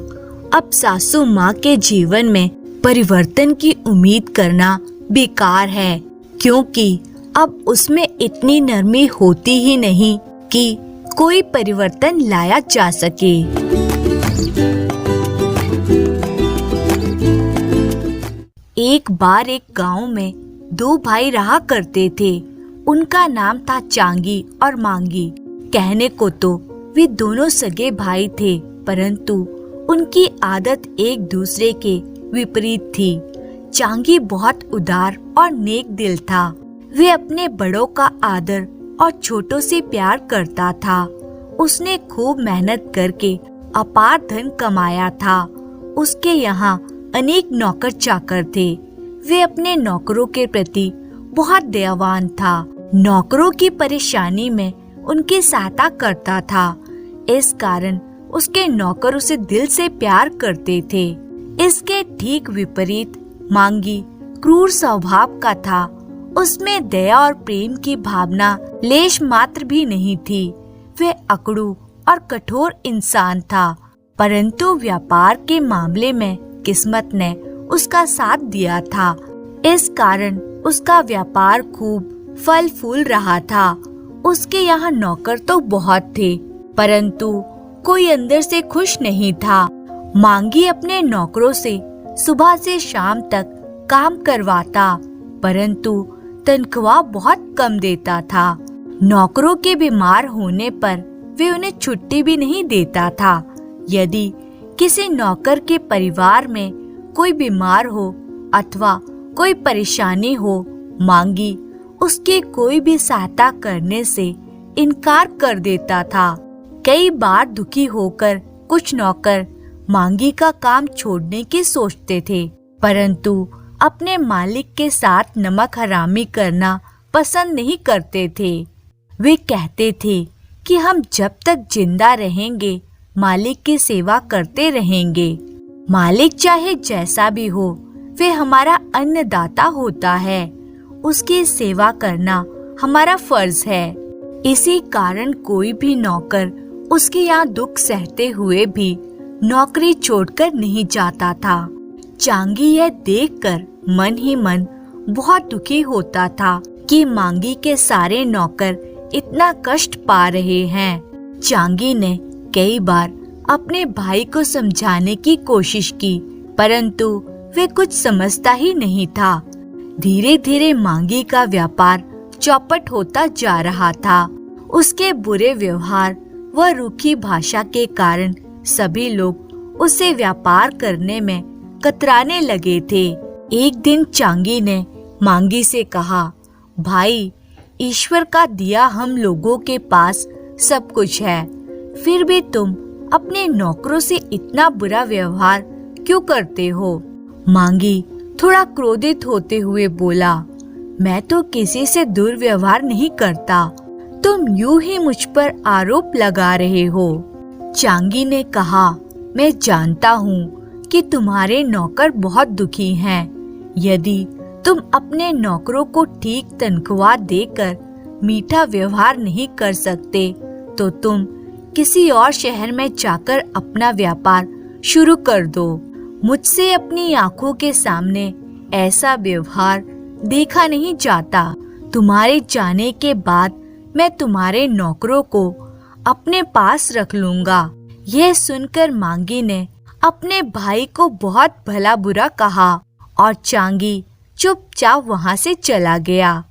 अब सासू माँ के जीवन में परिवर्तन की उम्मीद करना बेकार है, क्योंकि अब उसमें इतनी नरमी होती ही नहीं कि कोई परिवर्तन लाया जा सके। एक बार एक गांव में दो भाई रहा करते थे। उनका नाम था चांगी और मांगी। कहने को तो वे दोनों सगे भाई थे, परंतु उनकी आदत एक दूसरे के विपरीत थी। चांगी बहुत उदार और नेक दिल था। वे अपने बड़ों का आदर और छोटों से प्यार करता था। उसने खूब मेहनत करके अपार धन कमाया था। उसके यहाँ अनेक नौकर चाकर थे। वे अपने नौकरों के प्रति बहुत दयावान था। नौकरों की परेशानी में उनकी सहायता करता था। इस कारण उसके नौकर उसे दिल से प्यार करते थे। इसके ठीक विपरीत मांगी क्रूर स्वभाव का था। उसमें दया और प्रेम की भावना लेश मात्र भी नहीं थी। वह अकड़ू और कठोर इंसान था, परंतु व्यापार के मामले में किस्मत ने उसका साथ दिया था। इस कारण उसका व्यापार खूब फल फूल रहा था। उसके यहाँ नौकर तो बहुत थे, परंतु कोई अंदर से खुश नहीं था। मांगी अपने नौकरों से सुबह से शाम तक काम करवाता, परंतु तनख्वाह बहुत कम देता था। नौकरों के बीमार होने पर वे उन्हें छुट्टी भी नहीं देता था। यदि किसी नौकर के परिवार में कोई बीमार हो अथवा कोई परेशानी हो, मांगी उसके कोई भी सहायता करने से इनकार कर देता था। कई बार दुखी होकर कुछ नौकर मांगी का काम छोड़ने की सोचते थे, परंतु अपने मालिक के साथ नमक हरामी करना पसंद नहीं करते थे। वे कहते थे कि हम जब तक जिंदा रहेंगे मालिक की सेवा करते रहेंगे। मालिक चाहे जैसा भी हो, वे हमारा अन्नदाता होता है, उसकी सेवा करना हमारा फर्ज है। इसी कारण कोई भी नौकर उसके यहाँ दुख सहते हुए भी नौकरी छोड़कर नहीं जाता था। चांगी यह देखकर मन ही मन बहुत दुखी होता था कि मांगी के सारे नौकर इतना कष्ट पा रहे हैं। चांगी ने कई बार अपने भाई को समझाने की कोशिश की, परंतु वे कुछ समझता ही नहीं था। धीरे धीरे मांगी का व्यापार चौपट होता जा रहा था। उसके बुरे व्यवहार व रूखी भाषा के कारण सभी लोग उससे व्यापार करने में कतराने लगे थे। एक दिन चांगी ने मांगी से कहा, भाई, ईश्वर का दिया हम लोगों के पास सब कुछ है, फिर भी तुम अपने नौकरों से इतना बुरा व्यवहार क्यों करते हो? मांगी थोड़ा क्रोधित होते हुए बोला, मैं तो किसी से दुर्व्यवहार नहीं करता, तुम यूं ही मुझ पर आरोप लगा रहे हो। चांगी ने कहा, मैं जानता हूँ कि तुम्हारे नौकर बहुत दुखी हैं। यदि तुम अपने नौकरों को ठीक तनख्वाह देकर मीठा व्यवहार नहीं कर सकते, तो तुम किसी और शहर में जाकर अपना व्यापार शुरू कर दो। मुझसे अपनी आंखों के सामने ऐसा व्यवहार देखा नहीं जाता। तुम्हारे जाने के बाद मैं तुम्हारे नौकरों को अपने पास रख लूंगा। यह सुनकर मांगी ने अपने भाई को बहुत भला बुरा कहा और चांगी चुपचाप वहां से चला गया।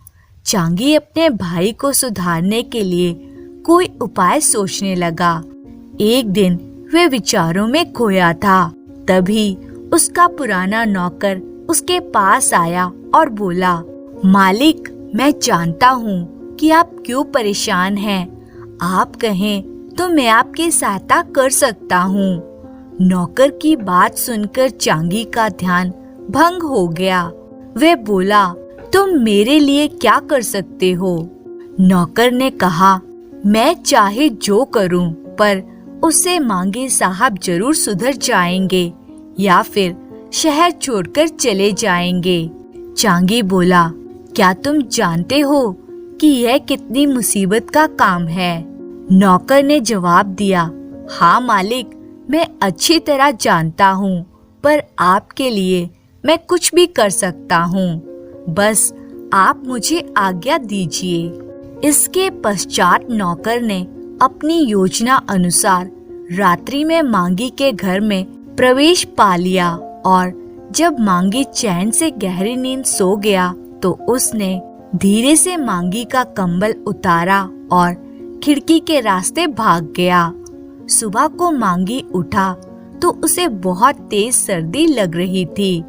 चांगी अपने भाई को सुधारने के लिए कोई उपाय सोचने लगा। एक दिन वे विचारों में खोया था, तभी उसका पुराना नौकर उसके पास आया और बोला, मालिक, मैं जानता हूँ कि आप क्यों परेशान हैं। आप कहें तो मैं आपकी सहायता कर सकता हूँ। नौकर की बात सुनकर चांगी का ध्यान भंग हो गया। वे बोला, तुम मेरे लिए क्या कर सकते हो? नौकर ने कहा, मैं चाहे जो करूं, पर उससे मांगे साहब जरूर सुधर जाएंगे या फिर शहर छोड़कर चले जाएंगे। चांगी बोला, क्या तुम जानते हो कि यह कितनी मुसीबत का काम है? नौकर ने जवाब दिया, हाँ मालिक, मैं अच्छी तरह जानता हूँ, पर आपके लिए मैं कुछ भी कर सकता हूँ। बस आप मुझे आज्ञा दीजिए। इसके पश्चात नौकर ने अपनी योजना अनुसार रात्रि में मांगी के घर में प्रवेश पा लिया और जब मांगी चैन से गहरी नींद सो गया तो उसने धीरे से मांगी का कंबल उतारा और खिड़की के रास्ते भाग गया। सुबह को मांगी उठा तो उसे बहुत तेज सर्दी लग रही थी।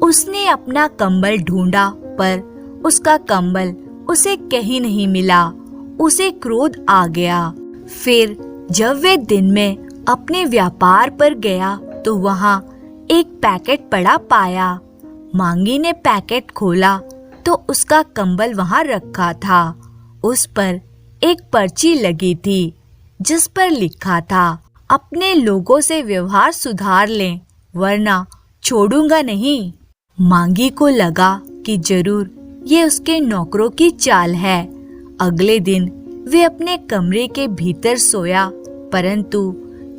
उसने अपना कंबल ढूंढा पर उसका कंबल उसे कहीं नहीं मिला। उसे क्रोध आ गया। फिर जब वे दिन में अपने व्यापार पर गया तो वहाँ एक पैकेट पड़ा पाया। मांगी ने पैकेट खोला तो उसका कंबल वहाँ रखा था। उस पर एक पर्ची लगी थी जिस पर लिखा था, अपने लोगों से व्यवहार सुधार लें वरना छोड़ूंगा नहीं। मांगी को लगा कि जरूर ये उसके नौकरों की चाल है। अगले दिन वे अपने कमरे के भीतर सोया, परंतु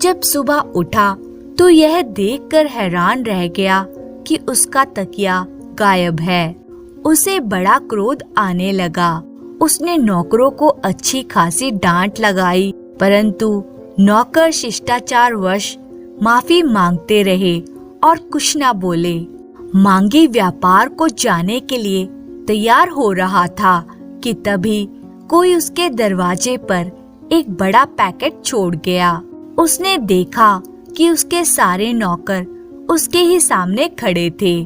जब सुबह उठा तो यह देखकर हैरान रह गया कि उसका तकिया गायब है। उसे बड़ा क्रोध आने लगा। उसने नौकरों को अच्छी खासी डांट लगाई, परंतु नौकर शिष्टाचारवश माफी मांगते रहे और कुछ न बोले। मांगी व्यापार को जाने के लिए तैयार हो रहा था कि तभी कोई उसके दरवाजे पर एक बड़ा पैकेट छोड़ गया। उसने देखा कि उसके सारे नौकर उसके ही सामने खड़े थे।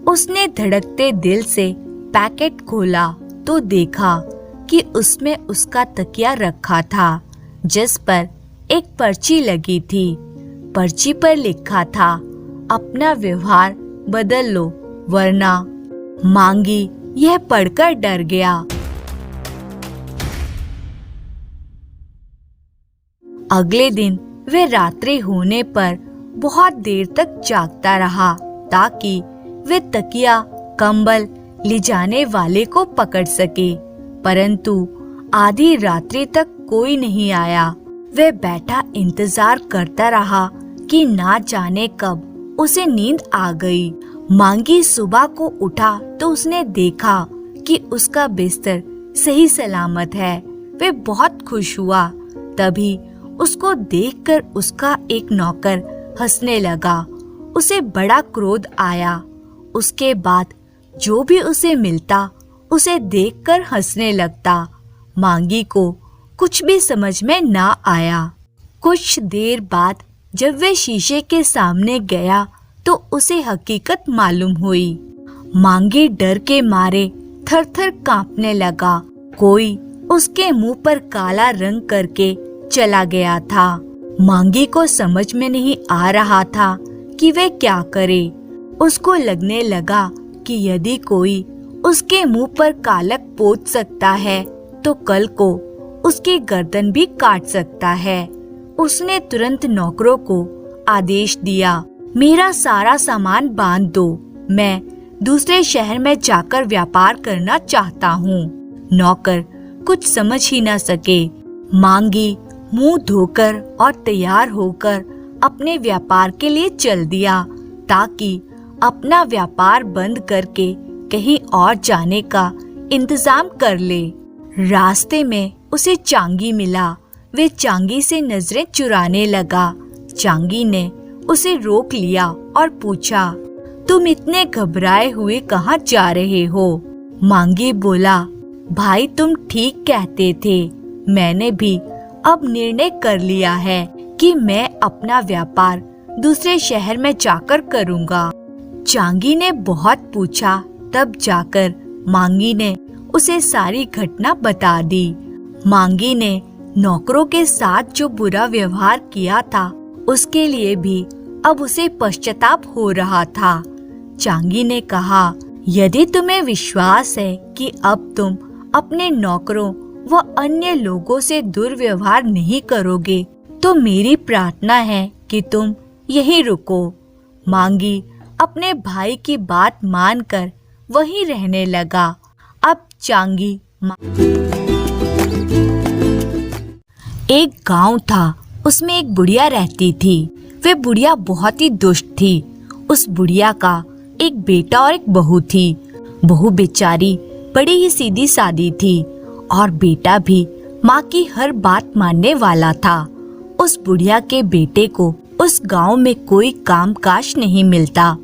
उसने धड़कते दिल से पैकेट खोला तो देखा कि उसमें उसका तकिया रखा था, जिस पर एक पर्ची लगी थी। पर्ची पर लिखा था, अपना व्यवहार बदल लो वरना। मांगी यह पढ़कर डर गया। अगले दिन वे रात्रि होने पर बहुत देर तक जागता रहा ताकि वे तकिया कंबल ले जाने वाले को पकड़ सके, परंतु आधी रात्रि तक कोई नहीं आया। वह बैठा इंतजार करता रहा कि ना जाने कब उसे नींद आ गई। मांगी सुबह को उठा तो उसने देखा कि उसका बिस्तर सही सलामत है। वह बहुत खुश हुआ। तभी उसको देखकर उसका एक नौकर हंसने लगा। उसे बड़ा क्रोध आया। उसके बाद जो भी उसे मिलता उसे देखकर हंसने लगता। मांगी को कुछ भी समझ में ना आया। कुछ देर बाद जब वह शीशे के सामने गया तो उसे हकीकत मालूम हुई। मांगी डर के मारे थर-थर कांपने लगा। कोई उसके मुंह पर काला रंग करके चला गया था। मांगी को समझ में नहीं आ रहा था कि वह क्या करे। उसको लगने लगा कि यदि कोई उसके मुंह पर कालक पोत सकता है तो कल को उसकी गर्दन भी काट सकता है। उसने तुरंत नौकरों को आदेश दिया, मेरा सारा सामान बांध दो, मैं दूसरे शहर में जाकर व्यापार करना चाहता हूँ। नौकर कुछ समझ ही न सके। मांगी मुंह धोकर और तैयार होकर अपने व्यापार के लिए चल दिया ताकि अपना व्यापार बंद करके कहीं और जाने का इंतजाम कर ले। रास्ते में उसे चांगी मिला। वे चांगी से नजरें चुराने लगा। चांगी ने उसे रोक लिया और पूछा, तुम इतने घबराए हुए कहाँ जा रहे हो? मांगी बोला, भाई तुम ठीक कहते थे, मैंने भी अब निर्णय कर लिया है कि मैं अपना व्यापार दूसरे शहर में जाकर करूँगा। चांगी ने बहुत पूछा, तब जाकर मांगी ने उसे सारी घटना बता दी। मांगी ने नौकरों के साथ जो बुरा व्यवहार किया था उसके लिए भी अब उसे पश्चाताप हो रहा था। चांगी ने कहा, यदि तुम्हें विश्वास है कि अब तुम अपने नौकरों व अन्य लोगों से दुर्व्यवहार नहीं करोगे तो मेरी प्रार्थना है कि तुम यहीं रुको। मांगी अपने भाई की बात मानकर वहीं रहने लगा। अब चांगी एक गांव था, उसमें एक बुढ़िया रहती थी। वे बुढ़िया बहुत ही दुष्ट थी। उस बुढ़िया का एक बेटा और एक बहू थी। बहू बेचारी बड़ी ही सीधी सादी थी और बेटा भी माँ की हर बात मानने वाला था। उस बुढ़िया के बेटे को उस गांव में कोई काम काज नहीं मिलता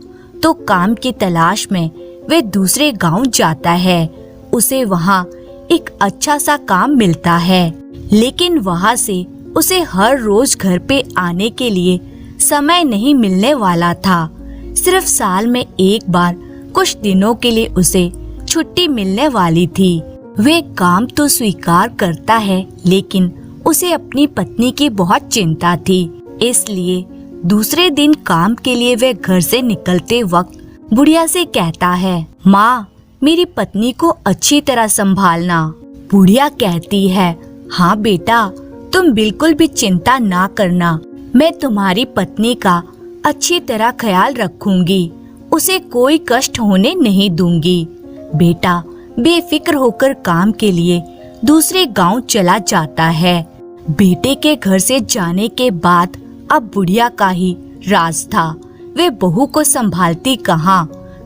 तो काम की तलाश में वे दूसरे गांव जाता है। उसे वहाँ एक अच्छा सा काम मिलता है, लेकिन वहाँ से उसे हर रोज घर पे आने के लिए समय नहीं मिलने वाला था। सिर्फ साल में एक बार कुछ दिनों के लिए उसे छुट्टी मिलने वाली थी। वे काम तो स्वीकार करता है, लेकिन उसे अपनी पत्नी की बहुत चिंता थी। इसलिए दूसरे दिन काम के लिए वे घर से निकलते वक्त बुढ़िया से कहता है, माँ मेरी पत्नी को अच्छी तरह संभालना। बुढ़िया कहती है, हाँ बेटा, तुम बिल्कुल भी चिंता ना करना, मैं तुम्हारी पत्नी का अच्छी तरह ख्याल रखूंगी, उसे कोई कष्ट होने नहीं दूंगी। बेटा बेफिक्र होकर काम के लिए दूसरे गांव चला जाता है। बेटे के घर से जाने के बाद अब बुढ़िया का ही राज था। वे बहू को संभालती कहाँ,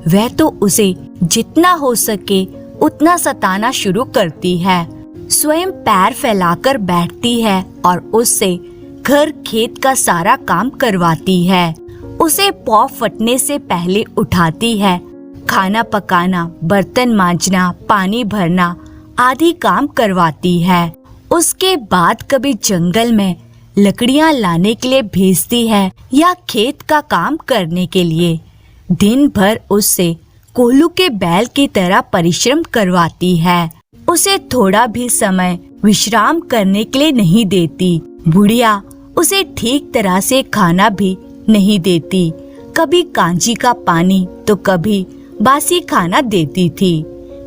वह तो उसे जितना हो सके उतना सताना शुरू करती है। स्वयं पैर फैलाकर बैठती है और उससे घर खेत का सारा काम करवाती है। उसे पौ फटने से पहले उठाती है। खाना पकाना, बर्तन मांजना, पानी भरना आदि काम करवाती है। उसके बाद कभी जंगल में लकड़ियां लाने के लिए भेजती है या खेत का काम करने के लिए। दिन भर उससे कोल्हू के बैल की तरह परिश्रम करवाती है। उसे थोड़ा भी समय विश्राम करने के लिए नहीं देती। बुढ़िया उसे ठीक तरह से खाना भी नहीं देती। कभी कांजी का पानी तो कभी बासी खाना देती थी।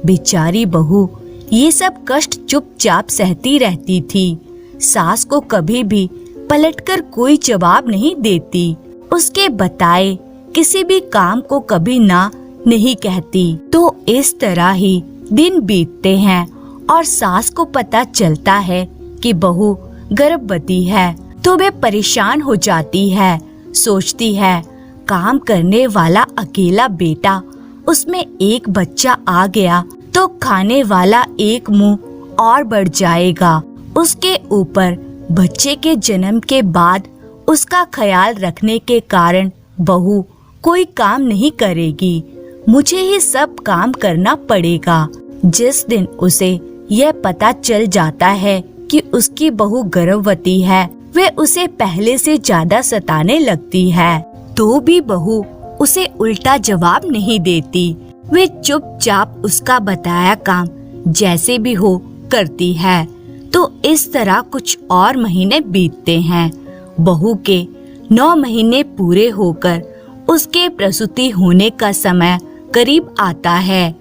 बेचारी बहू ये सब कष्ट चुपचाप सहती रहती थी। सास को कभी भी पलटकर कोई जवाब नहीं देती। उसके बताए किसी भी काम को कभी ना नहीं कहती। तो इस तरह ही दिन बीतते हैं और सास को पता चलता है कि बहू गर्भवती है तो वे परेशान हो जाती है। सोचती है काम करने वाला अकेला बेटा, उसमें एक बच्चा आ गया तो खाने वाला एक मुंह और बढ़ जाएगा। उसके ऊपर बच्चे के जन्म के बाद उसका ख्याल रखने के कारण बहू कोई काम नहीं करेगी। मुझे ही सब काम करना पड़ेगा। जिस दिन उसे यह पता चल जाता है कि उसकी बहू गर्भवती है, वे उसे पहले से ज्यादा सताने लगती है। तो भी बहू उसे उल्टा जवाब नहीं देती। वे चुपचाप उसका बताया काम जैसे भी हो करती है। तो इस तरह कुछ और महीने बीतते हैं। बहू के 9 महीने पूरे होकर उसके प्रसूति होने का समय करीब आता है।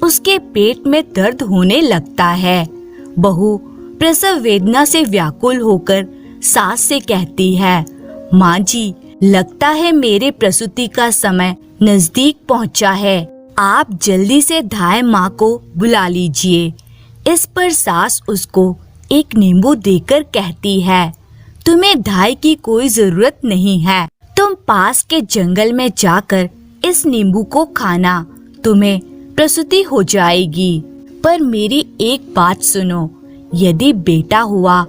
उसके पेट में दर्द होने लगता है। बहू प्रसव वेदना से व्याकुल होकर सास से कहती है, माँ जी, लगता है मेरे प्रसूति का समय नजदीक पहुँचा है। आप जल्दी से धाय माँ को बुला लीजिए। इस पर सास उसको एक नींबू देकर कहती है, तुम्हें धाय की कोई जरूरत नहीं है। तुम पास के जंगल में जाकर इस नींबू को खाना, तुम्हें प्रसूति हो जाएगी। पर मेरी एक बात सुनो, यदि बेटा हुआ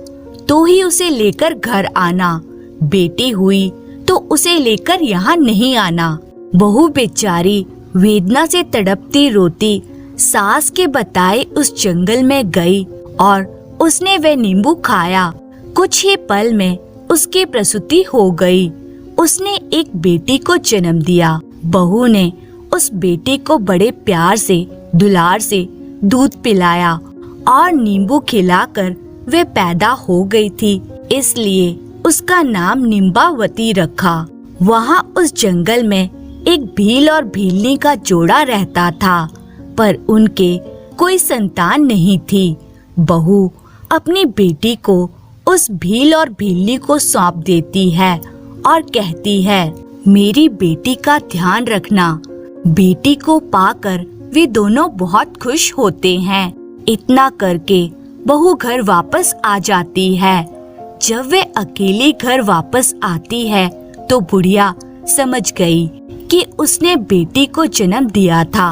तो ही उसे लेकर घर आना, बेटी हुई तो उसे लेकर यहाँ नहीं आना। बहू बेचारी वेदना से तड़पती रोती सास के बताए उस जंगल में गई और उसने वह नींबू खाया। कुछ ही पल में उसकी प्रसूति हो गई। उसने एक बेटी को जन्म दिया। बहू ने उस बेटी को बड़े प्यार से, दुलार से दूध पिलाया और नींबू खिलाकर वे पैदा हो गई थी। इसलिए उसका नाम निम्बावती रखा। वहाँ उस जंगल में एक भील और भीलनी का जोड़ा रहता था, पर उनके कोई संतान नहीं थी। बहू अपनी बेटी को उस भील और भीलनी को सौंप देती है और कहती है, मेरी बेटी का ध्यान रखना। बेटी को पाकर वे दोनों बहुत खुश होते हैं। इतना करके बहू घर वापस आ जाती है। जब वे अकेली घर वापस आती है तो बुढ़िया समझ गई कि उसने बेटी को जन्म दिया था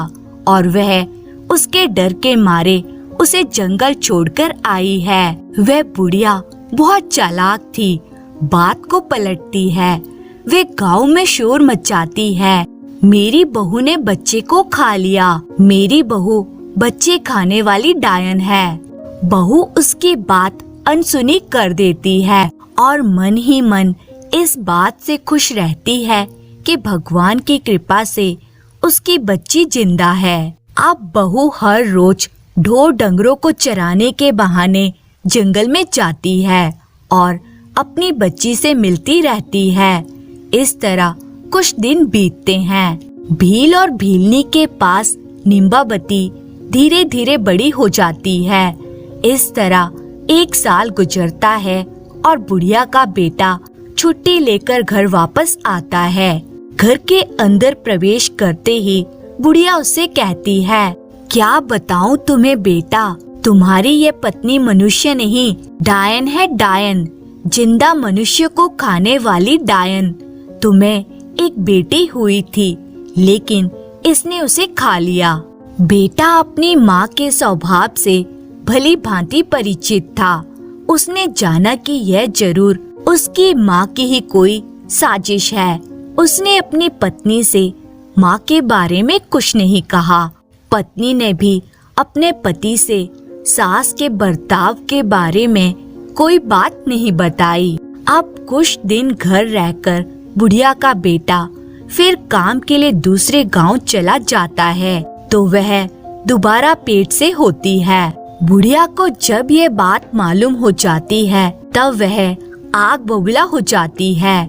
और वह उसके डर के मारे उसे जंगल छोड़कर आई है। वह बुढ़िया बहुत चालाक थी, बात को पलटती है। वे गांव में शोर मचाती है, मेरी बहू ने बच्चे को खा लिया, मेरी बहू बच्चे खाने वाली डायन है। बहू उसकी बात अनसुनी कर देती है और मन ही मन इस बात से खुश रहती है कि भगवान की कृपा से उसकी बच्ची जिंदा है। अब बहू हर रोज ढोर डंगरों को चराने के बहाने जंगल में जाती है और अपनी बच्ची से मिलती रहती है। इस तरह कुछ दिन बीतते हैं। भील और भीलनी के पास निम्बावती धीरे धीरे बड़ी हो जाती है। इस तरह 1 साल गुजरता है और बुढ़िया का बेटा छुट्टी लेकर घर वापस आता है। घर के अंदर प्रवेश करते ही बुढ़िया उससे कहती है, क्या बताऊं तुम्हें बेटा, तुम्हारी ये पत्नी मनुष्य नहीं, डायन है, डायन, जिंदा मनुष्य को खाने वाली डायन। तुम्हें एक बेटी हुई थी, लेकिन इसने उसे खा लिया। बेटा अपनी माँ के स्वभाव से भली भांति परिचित था। उसने जाना कि यह जरूर उसकी माँ की ही कोई साजिश है। उसने अपनी पत्नी से माँ के बारे में कुछ नहीं कहा। पत्नी ने भी अपने पति से सास के बर्ताव के बारे में कोई बात नहीं बताई। अब कुछ दिन घर रहकर बुढ़िया का बेटा फिर काम के लिए दूसरे गांव चला जाता है, तो वह दोबारा पेट से होती है। बुढ़िया को जब ये बात मालूम हो जाती है, तब वह आग बबूला हो जाती है।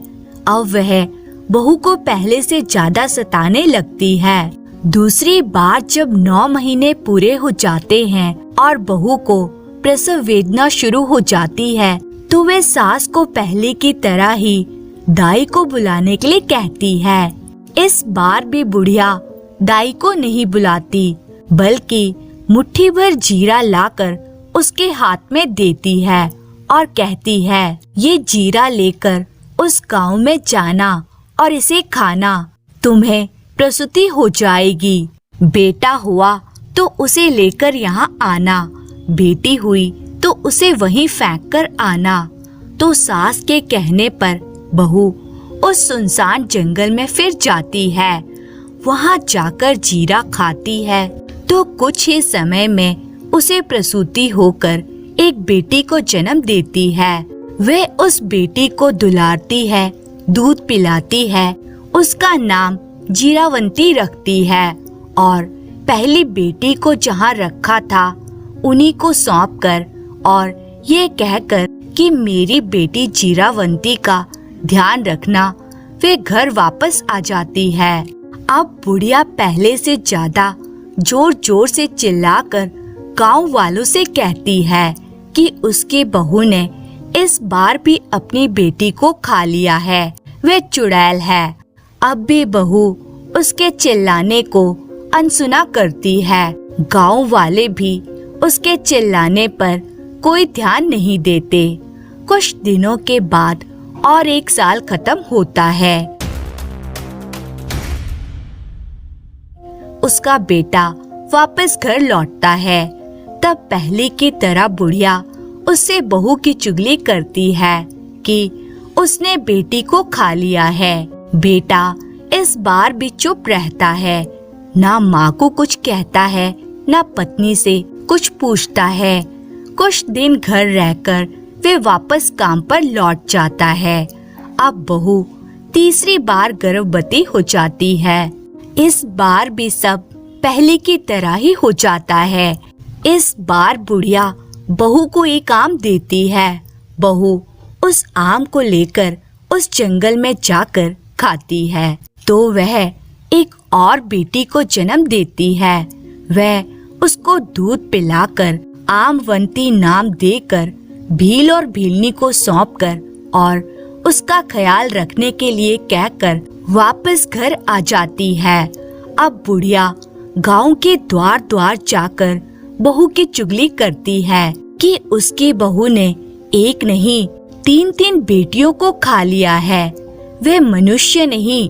अब वह बहू को पहले से ज्यादा सताने लगती है। दूसरी बार जब 9 महीने पूरे हो जाते हैं और बहू को प्रसव वेदना शुरू हो जाती है, तो वे सास को पहले की तरह ही दाई को बुलाने के लिए कहती है। इस बार भी बुढ़िया दाई को नहीं बुलाती, बल्कि मुट्ठी भर जीरा लाकर उसके हाथ में देती है और कहती है, ये जीरा लेकर उस गांव में जाना और इसे खाना, तुम्हें प्रसूति हो जाएगी। बेटा हुआ तो उसे लेकर यहाँ आना, बेटी हुई तो उसे वहीं फेंक कर आना। तो सास के कहने पर बहू उस सुनसान जंगल में फिर जाती है। वहाँ जाकर जीरा खाती है तो कुछ ही समय में उसे प्रसूति होकर एक बेटी को जन्म देती है। वे उस बेटी को दुलारती है, दूध पिलाती है, उसका नाम जीरावंती रखती है और पहली बेटी को जहाँ रखा था उन्हीं को सौंपकर और ये कहकर कि मेरी बेटी जीरावंती का ध्यान रखना, वे घर वापस आ जाती है। अब बुढ़िया पहले से ज्यादा जोर जोर से चिल्लाकर गांव वालों से कहती है कि उसकी बहू ने इस बार भी अपनी बेटी को खा लिया है, वे चुड़ैल है। अब भी बहू उसके चिल्लाने को अनसुना करती है। गांव वाले भी उसके चिल्लाने पर कोई ध्यान नहीं देते। कुछ दिनों के बाद और 1 साल खत्म होता है। उसका बेटा वापस घर लौटता है। तब पहले की तरह बुढ़िया उससे बहू की चुगली करती है कि उसने बेटी को खा लिया है। बेटा इस बार भी चुप रहता है, ना माँ को कुछ कहता है, ना पत्नी से कुछ पूछता है। कुछ दिन घर रहकर वे वापस काम पर लौट जाता है। अब बहू तीसरी बार गर्भवती हो जाती है। इस बार भी सब पहले की तरह ही हो जाता है। इस बार बुढ़िया बहू को एक आम देती है। बहू उस आम को लेकर उस जंगल में जाकर खाती है, तो वह एक और बेटी को जन्म देती है। वह उसको दूध पिलाकर आमवंती नाम देकर भील और भीलनी को सौंपकर और उसका ख्याल रखने के लिए कहकर वापस घर आ जाती है। अब बुढ़िया गांव के द्वार द्वार जाकर बहू की चुगली करती है कि उसकी बहू ने एक नहीं 3-3 बेटियों को खा लिया है। वे मनुष्य नहीं,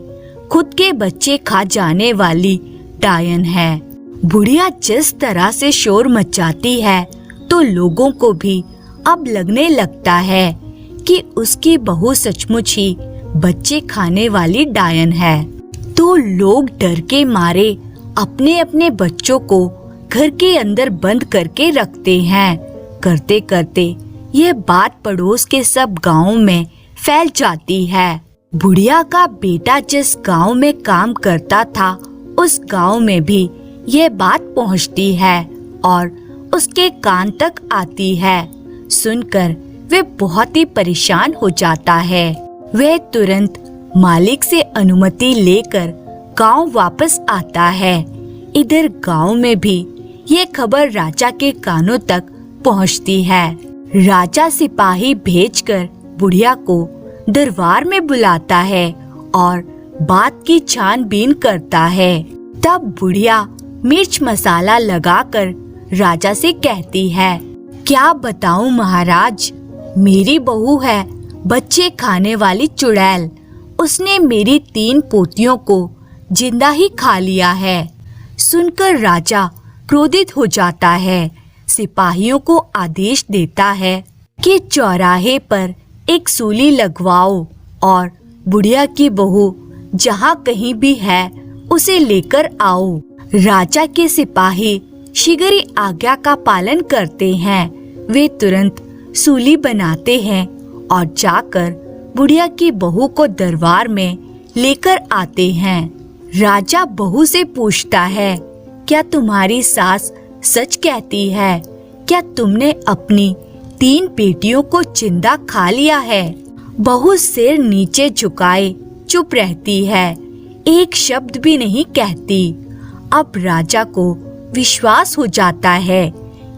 खुद के बच्चे खा जाने वाली डायन है। बुढ़िया जिस तरह से शोर मचाती है, तो लोगों को भी अब लगने लगता है कि उसकी बहू सचमुच ही बच्चे खाने वाली डायन है। तो लोग डर के मारे अपने अपने बच्चों को घर के अंदर बंद करके रखते हैं। करते करते ये बात पड़ोस के सब गांवों में फैल जाती है। बुढ़िया का बेटा जिस गांव में काम करता था, उस गांव में भी ये बात पहुंचती है और उसके कान तक आती है। सुनकर वे बहुत ही परेशान हो जाता है। वह तुरंत मालिक से अनुमति लेकर गांव वापस आता है। इधर गांव में भी ये खबर राजा के कानों तक पहुंचती है। राजा सिपाही भेजकर बुढ़िया को दरबार में बुलाता है और बात की छानबीन करता है। तब बुढ़िया मिर्च मसाला लगाकर राजा से कहती है, क्या बताऊं महाराज, मेरी बहू है बच्चे खाने वाली चुड़ैल। उसने मेरी 3 पोतियों को जिंदा ही खा लिया है। सुनकर राजा क्रोधित हो जाता है। सिपाहियों को आदेश देता है कि चौराहे पर एक सूली लगवाओ और बुढ़िया की बहू जहाँ कहीं भी है उसे लेकर आओ। राजा के सिपाही शीघ्र ही आज्ञा का पालन करते हैं। वे तुरंत सूली बनाते हैं और जाकर बुढ़िया की बहू को दरबार में लेकर आते हैं। राजा बहू से पूछता है, क्या तुम्हारी सास सच कहती है? क्या तुमने अपनी 3 बेटियों को जिंदा खा लिया है? बहू सिर नीचे झुकाए चुप रहती है, एक शब्द भी नहीं कहती। अब राजा को विश्वास हो जाता है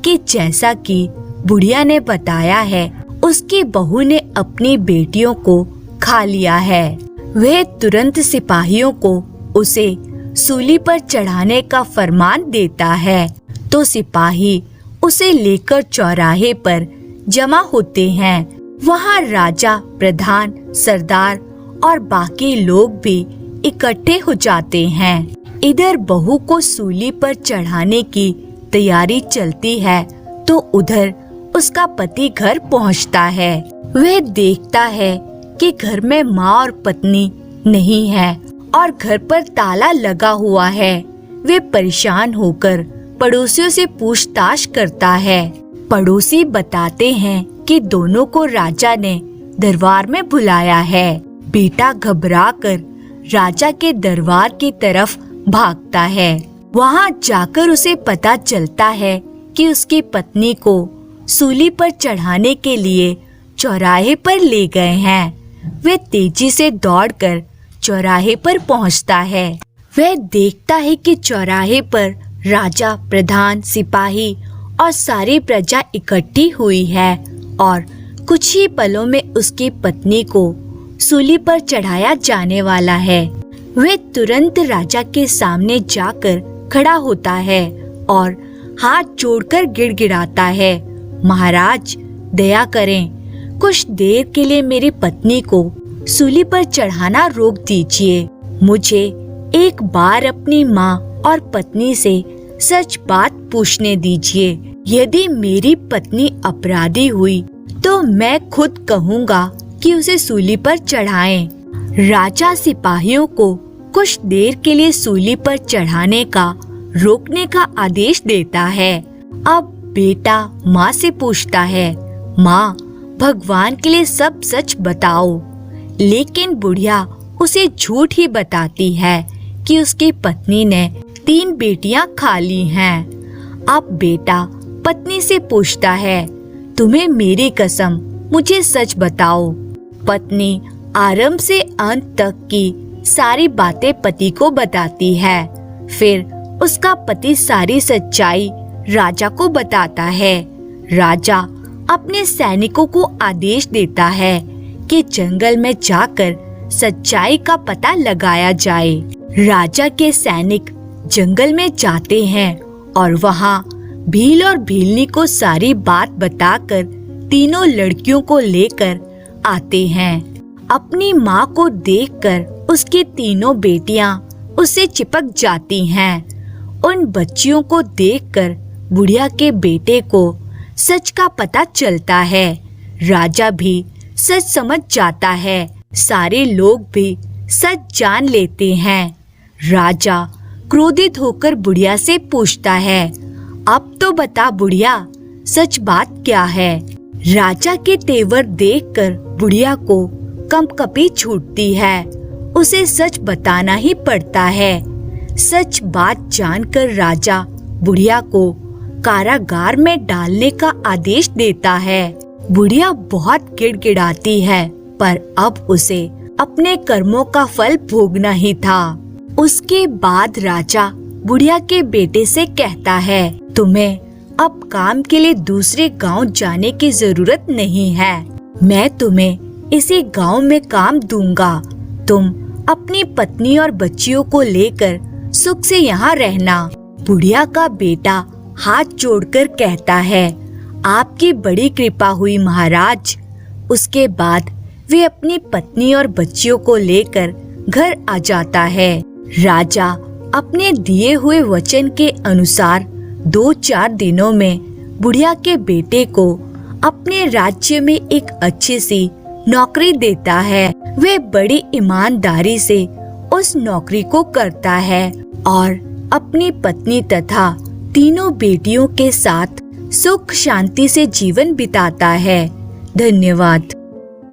कि जैसा कि बुढ़िया ने बताया है, उसकी बहू ने अपनी बेटियों को खा लिया है। वह तुरंत सिपाहियों को उसे सूली पर चढ़ाने का फरमान देता है, तो सिपाही उसे लेकर चौराहे पर जमा होते हैं। वहाँ राजा, प्रधान, सरदार और बाकी लोग भी इकट्ठे हो जाते हैं। इधर बहू को सूली पर चढ़ाने की तैयारी चलती है तो उधर उसका पति घर पहुंचता है। वह देखता है कि घर में माँ और पत्नी नहीं है और घर पर ताला लगा हुआ है। वे परेशान होकर पड़ोसियों से पूछताछ करता है। पड़ोसी बताते हैं कि दोनों को राजा ने दरबार में बुलाया है। बेटा घबराकर राजा के दरबार की तरफ भागता है। वहाँ जाकर उसे पता चलता है कि उसकी पत्नी को सूली पर चढ़ाने के लिए चौराहे पर ले गए हैं। वे तेजी से दौड़कर चौराहे पर पहुँचता है। वह देखता है कि चौराहे पर राजा, प्रधान, सिपाही और सारी प्रजा इकट्ठी हुई है और कुछ ही पलों में उसकी पत्नी को सूली पर चढ़ाया जाने वाला है। वह तुरंत राजा के सामने जाकर खड़ा होता है और हाथ जोड़कर गिड़गिड़ाता है, महाराज दया करें, कुछ देर के लिए मेरी पत्नी को सूली पर चढ़ाना रोक दीजिए। मुझे एक बार अपनी माँ और पत्नी से सच बात पूछने दीजिए। यदि मेरी पत्नी अपराधी हुई तो मैं खुद कहूँगा कि उसे सूली पर चढ़ाएं। राजा सिपाहियों को कुछ देर के लिए सूली पर चढ़ाने का रोकने का आदेश देता है। अब बेटा माँ से पूछता है, माँ भगवान के लिए सब सच बताओ। लेकिन बुढ़िया उसे झूठ ही बताती है कि उसकी पत्नी ने 3 बेटियां खा ली हैं। अब बेटा पत्नी से पूछता है, तुम्हें मेरी कसम मुझे सच बताओ। पत्नी आरंभ से अंत तक की सारी बातें पति को बताती है। फिर उसका पति सारी सच्चाई राजा को बताता है। राजा अपने सैनिकों को आदेश देता है कि जंगल में जाकर सच्चाई का पता लगाया जाए। राजा के सैनिक जंगल में जाते हैं और वहाँ भील और भीलनी को सारी बात बताकर तीनों लड़कियों को लेकर आते हैं। अपनी माँ को देखकर उसकी तीनों बेटियां उससे चिपक जाती हैं। उन बच्चियों को देखकर बुढ़िया के बेटे को सच का पता चलता है। राजा भी सच समझ जाता है। सारे लोग भी सच जान लेते हैं। राजा क्रोधित होकर बुढ़िया से पूछता है, अब तो बता बुढ़िया, सच बात क्या है? राजा के तेवर देखकर बुढ़िया को कंपकपी छूटती है। उसे सच बताना ही पड़ता है। सच बात जानकर राजा बुढ़िया को कारागार में डालने का आदेश देता है। बुढ़िया बहुत गिड़गिड़ाती है, पर अब उसे अपने कर्मों का फल भोगना ही था। उसके बाद राजा बुढ़िया के बेटे से कहता है, तुम्हें अब काम के लिए दूसरे गांव जाने की जरूरत नहीं है। मैं तुम्हें इसी गांव में काम दूंगा। तुम अपनी पत्नी और बच्चियों को लेकर सुख से यहाँ रहना। बुढ़िया का बेटा हाथ जोड़कर कहता है, आपकी बड़ी कृपा हुई महाराज। उसके बाद वे अपनी पत्नी और बच्चियों को लेकर घर आ जाता है। राजा अपने दिए हुए वचन के अनुसार 2-4 दिनों में बुढ़िया के बेटे को अपने राज्य में एक अच्छी सी नौकरी देता है। वे बड़ी ईमानदारी से उस नौकरी को करता है और अपनी पत्नी तथा तीनों बेटियों के साथ सुख शांति से जीवन बिताता है। धन्यवाद।